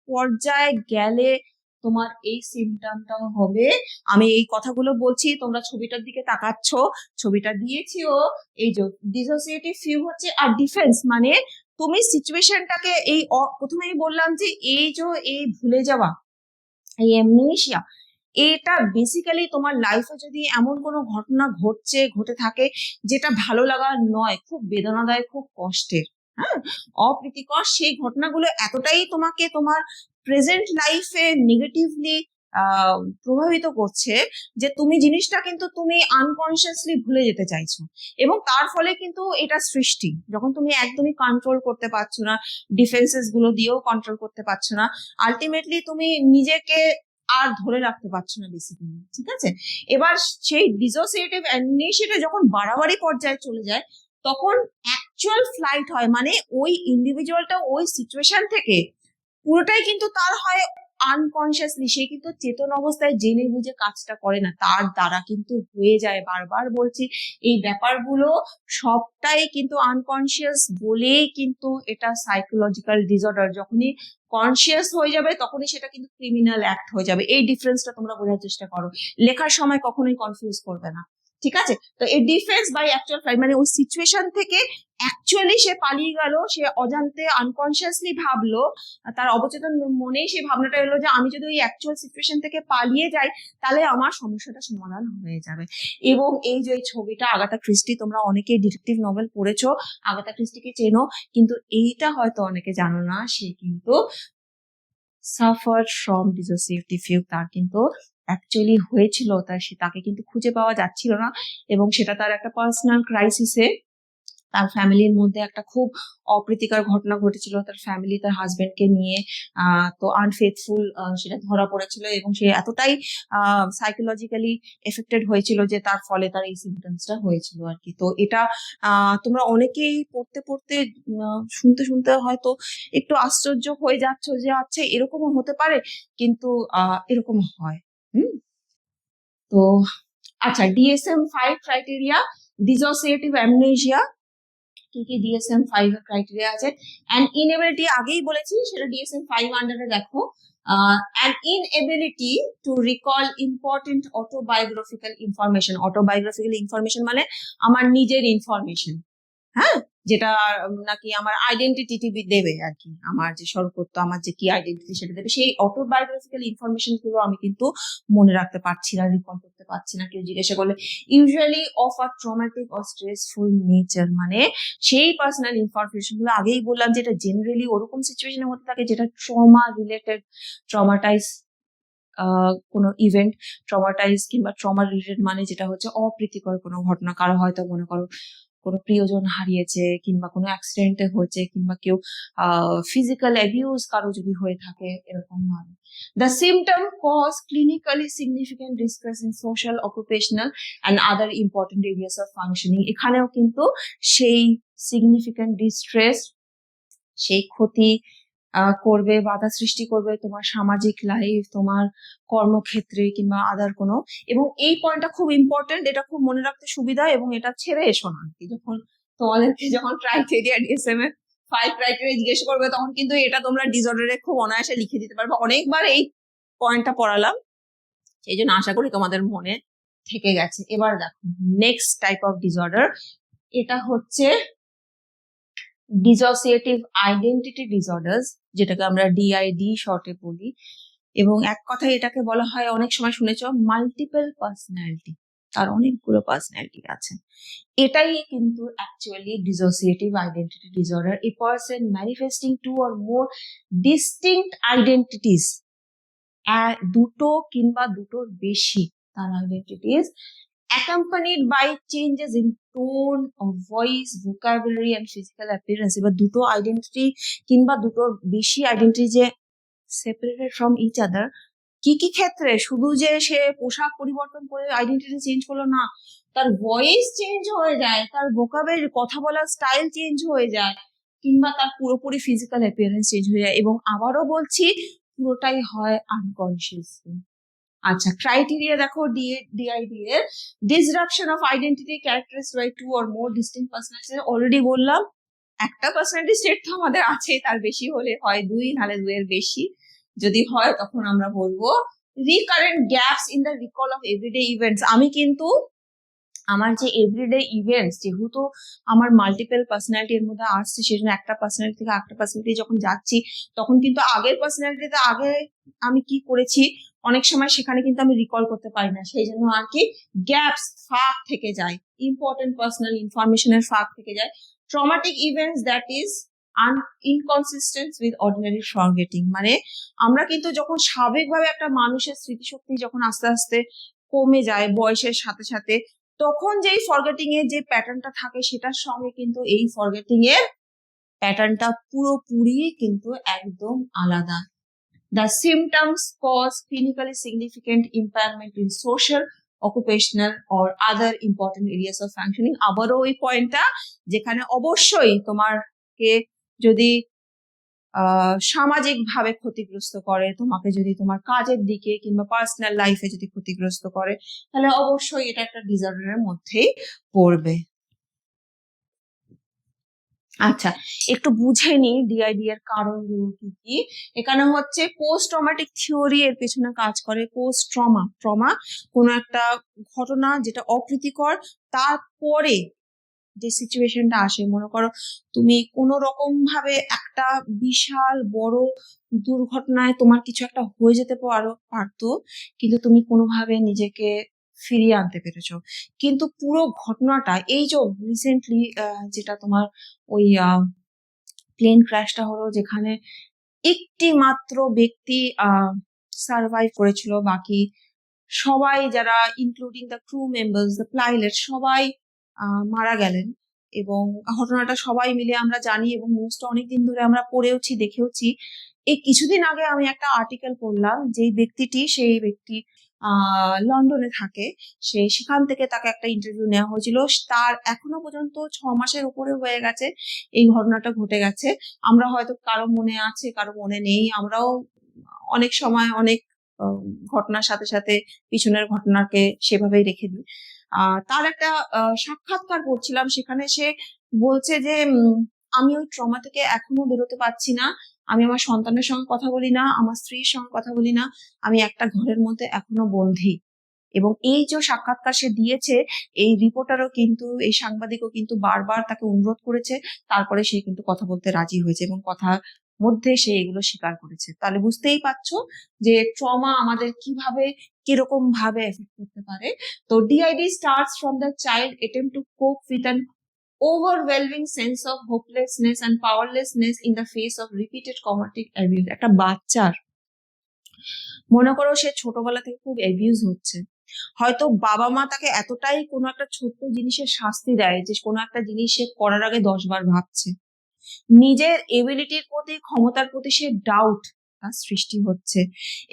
Speaker 1: পর্যায়ে গেলে তোমার এই সিমটমটাও হবে। আমি এই কথাগুলো বলছি, তোমরা ছবিটার দিকে তাকাচ্ছ, ছবিটা দিয়েছিও। এই যে ডিসোসিয়েটিভ ফিউ হচ্ছে আর ডিফেন্স, মানে তুমি সিচুয়েশনটাকে এই প্রথমেই বললাম যে এই যে এই ভুলে যাওয়া, এই অ্যামনেসিয়া, এটা বেসিক্যালি তোমার লাইফে যদি এমন কোনো ঘটনা ঘটে থাকে যেটা ভালো লাগার নয়, খুব বেদনাদায়ক, খুব কষ্টের, হ্যাঁ, অপ্রীতিকর, সেই ঘটনাগুলো এতটাই তোমাকে তোমার প্রেজেন্ট লাইফে নেগেটিভলি প্রভাবিত করছে যে তুমি জিনিসটা কিন্তু তুমি আনকনসিয়াসলি ভুলে যেতে চাইছো। এবং তার ফলে কিন্তু এটা সৃষ্টি, যখন তুমি একদমই কন্ট্রোল করতে পারছো না, ডিফেন্সেস গুলো দিয়েও কন্ট্রোল করতে পারছো না, আলটিমেটলি তুমি নিজেকে আর ধরে রাখতে পারছো না বেসিক্যালি, ঠিক আছে। এবার সেই ডিসোসিয়েটিভ অ্যামনেসিয়াটা যখন বাড়াবাড়ি পর্যায়ে চলে যায়, তখন অ্যাকচুয়াল ফ্লাইট হয়, মানে ওই ইন্ডিভিজুয়ালটা ওই সিচুয়েশন থেকে পুরোটাই কিন্তু তার হয় আনকনসিয়াসলি, সে কিন্তু চেতন অবস্থায় জেনে বুঝে কাজটা করে না, তার দ্বারা কিন্তু হয়ে যায়। বারবার বলছি, এই ব্যাপারগুলো সবটাই কিন্তু আনকনসিয়াস বলেই কিন্তু এটা সাইকোলজিক্যাল ডিসঅর্ডার। যখনই কনসিয়াস হয়ে যাবে তখনই সেটা কিন্তু ক্রিমিনাল অ্যাক্ট হয়ে যাবে। এই ডিফারেন্সটা তোমরা বোঝার চেষ্টা করো, লেখার সময় কখনোই কনফিউজ করবে না, ঠিক আছে? তো এই ডিফেন্স বাই অ্যাকচুয়াল ফ্লাইট মানে ওই সিচুয়েশন থেকে অ্যাকচুয়ালি সে পালিয়ে গেল, সে অজান্তে আনকনসিয়াসলি ভাবলো, তার অবচেতন মনেই সেই ভাবনাটা এলো যে আমি যদি ওই অ্যাকচুয়াল সিচুয়েশন থেকে পালিয়ে যাই তাহলে আমার সমস্যাটা সমাধান হয়ে যাবে। এবং এই যে ছবিটা, আগাথা ক্রিস্টি, তোমরা অনেকেই ডিটেকটিভ নভেল পড়েছো, আগাথা ক্রিস্টিকে চেনো, কিন্তু এইটা হয়তো অনেকে জানো না, সে কিন্তু সাফার্ড ফ্রম ডিসোসিয়েটিভ ফিউগ। তার কিন্তু অ্যাকচুয়ালি হয়েছিল, তাই তাকে কিন্তু খুঁজে পাওয়া যাচ্ছিল না, এবং সেটা তার একটা পার্সোনাল ক্রাইসিসে, তার ফ্যামিলির মধ্যে একটা খুব অপ্রীতিকর ঘটনা ঘটেছিল, তার ফ্যামিলি তার হাজবেন্ডকে নিয়ে তো আনফেথফুল সেটা ধরা পড়েছিল, এবং সে এতটাই সাইকোলজিক্যালি এফেক্টেড হয়েছিল যে তার ফলে তার এই সিমটমসটা হয়েছিল আর কি। তো এটা তোমরা অনেকেই পড়তে পড়তে শুনতে শুনতে হয়তো একটু আশ্চর্য হয়ে যাচ্ছ যে আচ্ছা এরকমও হতে পারে, কিন্তু এরকম হয়। তো আচ্ছা, DSM-5 ক্রাইটেরিয়া, ডিসোসিয়েটিভ অ্যামনেসিয়া, কি কি DSM-5 ক্রাইটেরিয়া আছে। অ্যান্ড ইনএবিলিটি আগেই বলেছি, সেটা DSM-5 আন্ডারে দেখো। And inability to recall important autobiographical information. Autobiographical information মানে আমার নিজের ইনফরমেশন, হ্যাঁ, যেটা নাকি আমার আইডেন্টিটি দেবে আর কি, আমার যে সর্বত্র আমার যে কি আইডেন্টিটি সেটা দেবে, সেই অটোবায়োগ্রাফিক্যাল ইনফরমেশন গুলো আমি কিন্তু মনে রাখতে পারছি না, রিকল করতে পারছি না। কেউ জিজ্ঞাসা করলে usually of a traumatic or stressful nature, মানে সেই পার্সোনাল ইনফরমেশন গুলো আগেই বললাম যেটা জেনারেলি ওরকম সিচুয়েশনের মধ্যে থাকে যেটা ট্রমা রিলেটেড, ট্রমাটাইজ কোনো ইভেন্ট, ট্রমাটাইজ কিংবা ট্রমা রিলেটেড মানে যেটা হচ্ছে অপ্রীতিকর কোনো ঘটনা, কারো হয়তো মনে করো কোনো প্রিয়জন হারিয়েছে, কিংবা কোনো অ্যাক্সিডেন্টে হয়েছে, কিংবা কেউ ফিজিক্যাল অ্যাবিউজ কারো যদি হয়ে থাকে, এরকম ভাবে। The symptom cause clinically significant distress in social, occupational and other important areas of functioning. এখানেও কিন্তু সেই significant distress, সেই ক্ষতি করবে, বাধা সৃষ্টি করবে তোমার সামাজিক লাইফ, তোমার কর্মক্ষেত্রে কিংবা আদার কোনো। এবং এই পয়েন্টটা খুব ইম্পর্টেন্ট, এটা খুব মনে রাখতে সুবিধা, এবং এটা ছেড়ে এসো না কি, যখন তোমাদেরকে যখন ক্রাইটেরিয়া DSM-5 ক্রাইটেরিয়া জিজ্ঞেস করবে তখন কিন্তু এটা তোমরা ডিসঅর্ডারে খুব অনায়াসে লিখে দিতে পারবে। অনেকবার এই পয়েন্টটা পড়ালাম, সেই জন্য আশা করি তোমাদের মনে থেকে গেছে। এবার দেখো নেক্সট টাইপ অফ ডিসঅর্ডার, এটা হচ্ছে ডিসোসিয়েটিভ আইডেন্টিটি ডিসঅর্ডার্স, যেটাকে আমরা DID শর্টে বলি, এবং এক কথায় এটাকে বলা হয়, অনেক সময় শুনেছ, মাল্টিপল পার্সোনালিটি, তার অনেকগুলো পার্সোনালিটি আছে। এটাই কিন্তু actually dissociative identity disorder. A person manifesting two or more distinct identities, দুটো কিংবা দুটোর বেশি তার identities, accompanied by changes in tone of voice, vocabulary and physical appearance। এবার দুটো আইডেন্টিটি কিংবা দুটোর বেশি আইডেন্টিটি যে সেপারেটেড ফ্রম ইচ আদার, কি কি ক্ষেত্রে, শুধু যে সে পোশাক পরিবর্তন করে আইডেন্টিটি চেঞ্জ করলো না, তার ভয়েস চেঞ্জ হয়ে যায়, তার ভোকাবুলারি কথা বলার স্টাইল চেঞ্জ হয়ে যায়, কিংবা তার পুরোপুরি ফিজিক্যাল অ্যাপিয়ারেন্স চেঞ্জ হয়ে যায়, এবং আবারও বলছি পুরোটাই হয় আনকনসিয়াসলি। আচ্ছা, ক্রাইটেরিয়া দেখো DID এর, disruption of identity characterized by two or more distinct personality. Already বললাম একটা পার্সোনালিটি স্টেট তো আমাদের আছে, তার বেশি হলে হয় দুই, নাহলে দুইয়ের বেশি যদি হয় তখন আমরা বলবো recurrent gaps in the recall of everyday events. আমি কিন্তু আমার যে এভরিডে ইভেন্টস, যেহেতু আমার মাল্টিপল পার্সোনালিটির মধ্যে আসছে, সেজন্য একটা পার্সোনালিটি থেকে একটা পার্সোনালিটি যখন যাচ্ছি তখন কিন্তু আগের পার্সোনালিটিতে আগে আমি কি করেছি অনেক সময় সেখানে কিন্তু আমি রিকল করতে পারি না, সেই জন্য আর কি গ্যাপস, ফাঁক থেকে যায়, ইম্পর্টেন্ট পার্সোনাল ইনফরমেশনের ফাঁক থেকে যায়। Traumatic events that is inconsistent with ordinary forgetting, মানে আমরা কিন্তু যখন স্বাভাবিকভাবে একটা মানুষের স্মৃতিশক্তি যখন আস্তে আস্তে কমে যায় বয়সের সাথে সাথে, তখন যেই ফরগেটিং এর যে প্যাটার্নটা থাকে সেটার সঙ্গে কিন্তু এই ফরগেটিং এর প্যাটার্নটা পুরোপুরি কিন্তু একদম আলাদা। The symptoms cause clinically significant impairment in social, occupational or other important areas of functioning। আবারও ওই পয়েন্টটা যেখানে অবশ্যই তোমাকে যদি সামাজিক ভাবে ক্ষতিগ্রস্ত করে, তোমাকে যদি তোমার কাজের দিকে কিংবা পার্সোনাল লাইফে যদি ক্ষতিগ্রস্ত করে, তাহলে অবশ্যই এটা একটা ডিসঅর্ডারের মধ্যেই পড়বে। আচ্ছা, একটু বুঝে নি ডিআইডি এর কারণগুলো কি কি। এখানে হচ্ছে পোস্ট ট্রমাটিক থিওরি এর পেছনে কাজ করে। পোস্ট ট্রমা কোনো একটা ঘটনা যেটা অপ্রীতিকর, তারপরে যে সিচুয়েশনটা আসে, মনে করো তুমি কোনো রকম ভাবে একটা বিশাল বড় দুর্ঘটনায় তোমার কিছু একটা হয়ে যেতে পারতো, কিন্তু তুমি কোনোভাবে নিজেকে ফিরিয়ে আনতে পেরেছো। কিন্তু পুরো ঘটনাটা, এই যে রিসেন্টলি যেটা তোমার ওই প্লেন ক্র্যাশটা হলো, যেখানে একটি মাত্র ব্যক্তি সার্ভাইভ করেছিল, বাকি সবাই যারা including the crew members, the pilot, সবাই মারা গেলেন। এবং ঘটনাটা সবাই মিলে আমরা জানি এবং নিউজটা অনেকদিন ধরে আমরা পড়েওছি, দেখেওছি। এই কিছুদিন আগে আমি একটা আর্টিকেল পড়লাম, যেই ব্যক্তিটি, সেই ব্যক্তি লন্ডনে থাকে, সেখান থেকে তাকে একটা ইন্টারভিউ নেওয়া হয়েছিল। তার এখনো পর্যন্ত 6 মাসের উপরে হয়ে গেছে এই ঘটনাটা ঘটে গেছে। আমরা হয়তো কারো মনে আছে, কারো মনে নেই। আমরাও অনেক সময় অনেক ঘটনার সাথে সাথে পিছনের ঘটনাকে সেভাবেই রেখে দিই। তার একটা সাক্ষাৎকার পড়ছিলাম, সেখানে সে বলছে যে আমি ওই ট্রমা থেকে এখনো বেরোতে পারছি না। আমি আমার সন্তানের সঙ্গে কথা বলি না, আমার স্ত্রীর সঙ্গে কথা বলি না, আমি একটা ঘরের মধ্যে এখনো বন্দী। এবং এই যে সাক্ষাৎকার সে দিয়েছে, এই রিপোর্টারও কিন্তু, এই সাংবাদিকও কিন্তু বারবার তাকে অনুরোধ করেছে, তারপরে সে কিন্তু কথা বলতে রাজি হয়েছে এবং কথা মধ্যে সে এগুলো স্বীকার করেছে। তাহলে বুঝতেই পারছো যে ট্রমা আমাদের কিভাবে, কিরকম ভাবে এফেক্ট করতে পারে। তো DID starts from the child attempt to cope with an overwhelming sense of hopelessness and powerlessness in the face of repeated traumatic abuse। একটা বাচ্চার, মনে করো সে ছোটবেলা থেকে খুব অ্যাবিউজ হচ্ছে, হয়তো বাবা মা তাকে এতটাই কোনো একটা ছোট্ট জিনিসের শাস্তি দেয় যে কোনো একটা জিনিস সে করার আগে 10 বার ভাবছে। নিজের এবিলিটির প্রতি, ক্ষমতার প্রতি সে ডাউট তার সৃষ্টি হচ্ছে,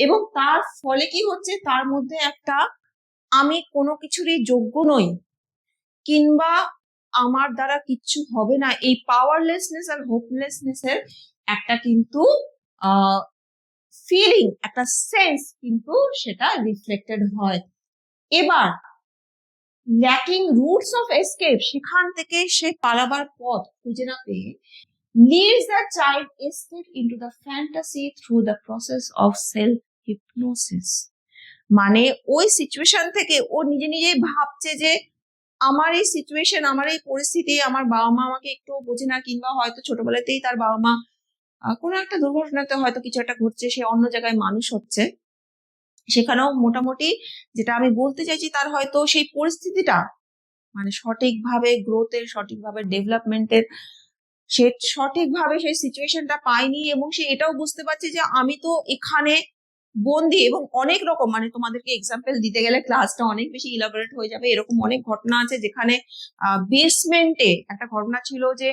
Speaker 1: এবং তার ফলে কি হচ্ছে, তার মধ্যে একটা আমি কোনো কিছুরই যোগ্য নই কিংবা আমার দ্বারা কিচ্ছু হবে না, এই পাওয়ারলেসনেস আর হোপলেসনেস এর একটা কিন্তু ফিলিং, একটা সেন্স কিন্তু সেটা রিফ্লেক্টেড হয়। এবার ল্যাকিং রুটস অফ এসকেপ, সেখান থেকে সে পালাবার পথ খুঁজে না পেয়ে leads the child escape into the fantasy through the process of self hypnosis। মানে ওই সিচুয়েশন থেকে ও নিজে নিজেই ভাবছে যে আমার এই সিচুয়েশন, আমার এই পরিস্থিতি, আমার বাবা মা আমাকে একটু বোঝে না, কিংবা হয়তো ছোটবেলাতেই তার বাবা মা কোনো একটা দুর্ঘটনাতে হয়তো কিছু একটা ঘটছে, সে অন্য জায়গায় মানুষ হচ্ছে, সেখানেও মোটামুটি যেটা আমি বলতে চাইছি, তার হয়তো সেই পরিস্থিতিটা মানে সঠিকভাবে গ্রোথের, সঠিকভাবে ডেভেলপমেন্টের, সে সঠিকভাবে সেই সিচুয়েশনটা পায়নি, এবং সে এটাও বুঝতে পারছে যে আমি তো এখানে বন্দি। এবং অনেক রকম, মানে তোমাদেরকে এক্সাম্পল দিতে গেলে ক্লাসটা অনেক বেশি ইলাবোরেট হয়ে যাবে। এরকম অনেক ঘটনা আছে যেখানে বেসমেন্টে একটা ঘটনা ছিল যে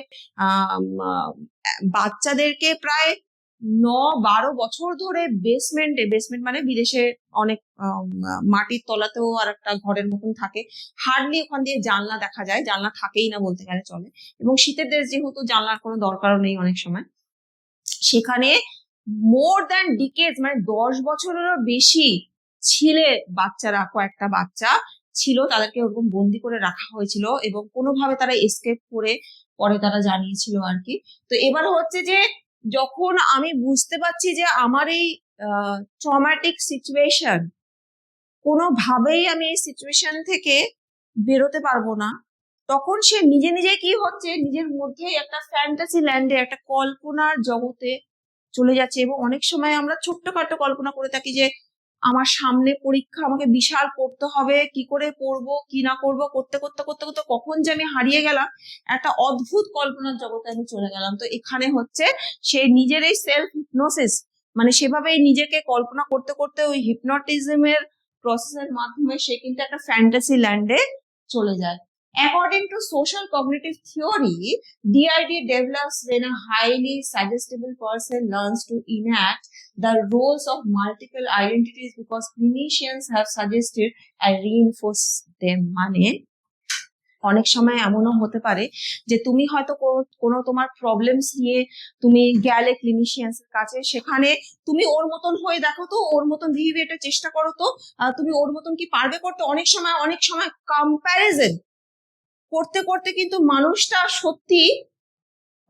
Speaker 1: বাচ্চাদেরকে প্রায় 9-12 বছর ধরে বেসমেন্ট মানে বিদেশে অনেক মাটির তলাতেও আর একটা ঘরের মতন থাকে, হার্ডলি ওখান দিয়ে জানলা দেখা যায়, জানলা থাকেই না বলতে গেলে চলে, এবং শীতের দেশ যেহেতু জানলার কোনো দরকারও নেই অনেক সময়, সেখানে মোর দ্যান ডিকেডস, মানে 10 বছরেরও বেশি ছিলে বাচ্চারা, কয়েকটা বাচ্চা ছিল, তাদেরকে ওরকম বন্দি করে রাখা হয়েছিল এবং কোনোভাবে তারা এসকেপ করে পরে তারা জানিয়েছিল আর কি। তো এবার হচ্ছে যে যখন আমি বুঝতে পারছি যে আমার এই ট্রমাটিক সিচুয়েশন, কোনোভাবেই আমি এই সিচুয়েশন থেকে বেরোতে পারবো না, তখন সে নিজে নিজে কি হচ্ছে, নিজের মধ্যে একটা ফ্যান্টাসি ল্যান্ডে, একটা কল্পনার জগতে চলে যাচ্ছে। এবং অনেক সময় আমরা ছোট্টখাটো কল্পনা করে থাকি যে আমার সামনে পরীক্ষা, আমাকে বিশাল পড়তে হবে, কি করে পড়বো কি না করবো, করতে করতে করতে করতে কখন যে আমি হারিয়ে গেলাম একটা অদ্ভুত কল্পনার জগতে আমি চলে গেলাম। তো এখানে হচ্ছে সে নিজের এই সেলফ হিপনোসিস, মানে সেভাবেই নিজেকে কল্পনা করতে করতে ওই হিপনোটিজমের প্রসেসের মাধ্যমে সে কিন্তু একটা ফ্যান্টাসি ল্যান্ডে চলে যায়। According to social cognitive theory, DID develops when a highly suggestible person learns to enact the roles of multiple identities because clinicians have suggested and reinforced them. মানে অনেক সময় এমনও হতে পারে যে তুমি হয়তো কোনো তোমার প্রবলেমস নিয়ে তুমি গেলে ক্লিনিশিয়ান্স এর কাছে, সেখানে তুমি ওর মতন হয়ে দেখো তো, ওর মতন বিহেভিয়ারটা চেষ্টা করো তো, তুমি ওর মতন কি পারবে করতে। অনেক সময় কম্প্যারিজন করতে করতে কিন্তু মানুষটা সত্যি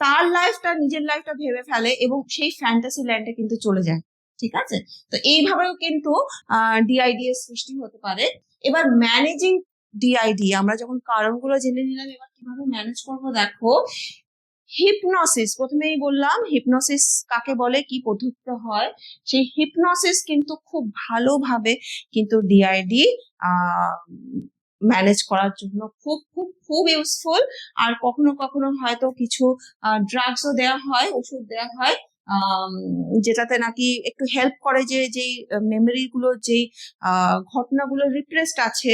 Speaker 1: তার লাইফটা নিজের লাইফটা ভেবে ফেলে এবং সেই ফ্যান্টাসি ল্যান্ডে কিন্তু চলে যায়। ঠিক আছে, তো এইভাবেও কিন্তু ডিআইডি এর সৃষ্টি হতে পারে। এবার ম্যানেজিং ডিআইডি, আমরা যখন কারণগুলো জেনে নিলাম, এবার কিভাবে ম্যানেজ করবো দেখো। হিপনোসিস, প্রথমেই বললাম হিপনোসিস কাকে বলে, কি পদ্ধতিতে হয়। সেই হিপনোসিস কিন্তু খুব ভালোভাবে কিন্তু ডিআইডি ম্যানেজ করার জন্য খুব খুব খুব ইউজফুল। আর কখনো কখনো হয়তো কিছু ড্রাগসও দেওয়া হয়, ওষুধ দেওয়া হয়, যেটাতে নাকি একটু হেল্প করে যে যেই মেমোরি গুলো, যেই ঘটনাগুলো রিপ্রেসড আছে,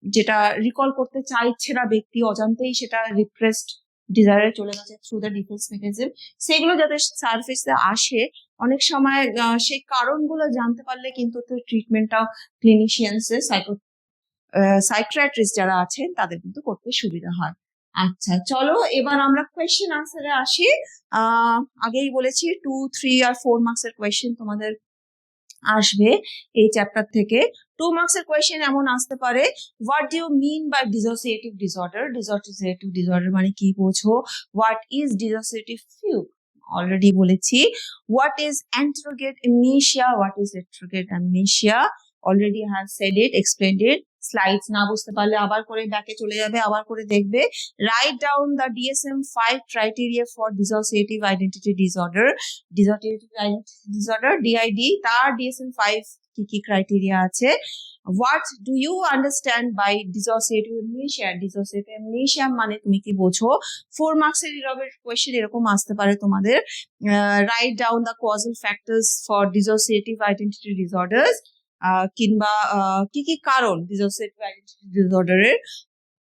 Speaker 1: যেটা রিকল করতে চাইছে না ব্যক্তি, অজান্তেই সেটা রিপ্রেসড ডিজায়ারে চলে গেছে থ্রু দ্য ডিফেন্স মেকানিজম, সেগুলো যাতে সারফেসে আসে। অনেক সময় সেই কারণগুলো জানতে পারলে কিন্তু ট্রিটমেন্টটাও ক্লিনিশিয়ানস এর সাইকিয়াট্রিস্ট যারা আছেন তাদের কিন্তু করতে সুবিধা হয়। আচ্ছা চলো এবার আমরা কোয়েশ্চেন আনসারে আসি। আগেই বলেছি 2, 3 আর 4 মার্কস এর কোয়েশ্চেন তোমাদের আসবে এই চ্যাপ্টার থেকে। 2 মার্কস এর কোয়েশ্চেন এমন আসতে পারে, what do you mean by dissociative disorder. Dissociative disorder মানে কি বোঝো? What is dissociative fugue, already বলেছি। What is anterograde amnesia, what is retrograde amnesia, already I have said it, explained it. Slides না বুঝতে পারলে আবার করে ব্যাকে চলে যাবে, আবার করে দেখবে। Right down the DSM-5 criteria for dissociative identity disorder. Dissociative identity disorder DID, তার DSM-5 কি কি ক্রাইটেরিয়া আছে। What do you understand by dissociative amnesia, dissociative amnesia মানে তুমি কি বোঝো। 4 মার্কসের কোয়েশ্চেন এরকম আসতে পারে তোমাদের, write down the causal factors for dissociative identity disorders, কিংবা কি কি কারণ ডিসোসিয়েটিভ আইডেন্টিটি ডিসঅর্ডারের।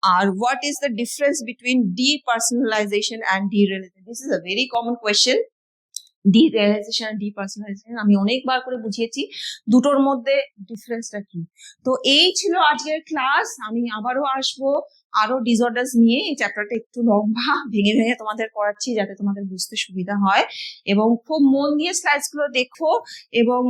Speaker 1: আর what is the difference between depersonalisation and derealisation, this is a very common question. Derealisation আর ডিপার্সোনালাইজেশন আমি অনেকবার করে বুঝিয়েছি, দুটোর মধ্যে ডিফারেন্সটা কি। তো এই ছিল আজকের ক্লাস। আমি আবারও আসবো আরো ডিসঅর্ডার্স নিয়ে। এই চ্যাপ্টারটা একটু লম্বা, ভেঙে ভেঙে তোমাদের করাচ্ছি যাতে তোমাদের বুঝতে সুবিধা হয়, এবং খুব মন দিয়ে স্লাইডস গুলো দেখো, এবং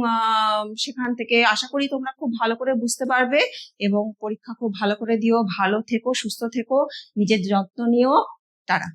Speaker 1: সেখান থেকে আশা করি তোমরা খুব ভালো করে বুঝতে পারবে, এবং পরীক্ষা খুব ভালো করে দিও। ভালো থেকো, সুস্থ থেকো, নিজের যত্ন নিও। টাটা।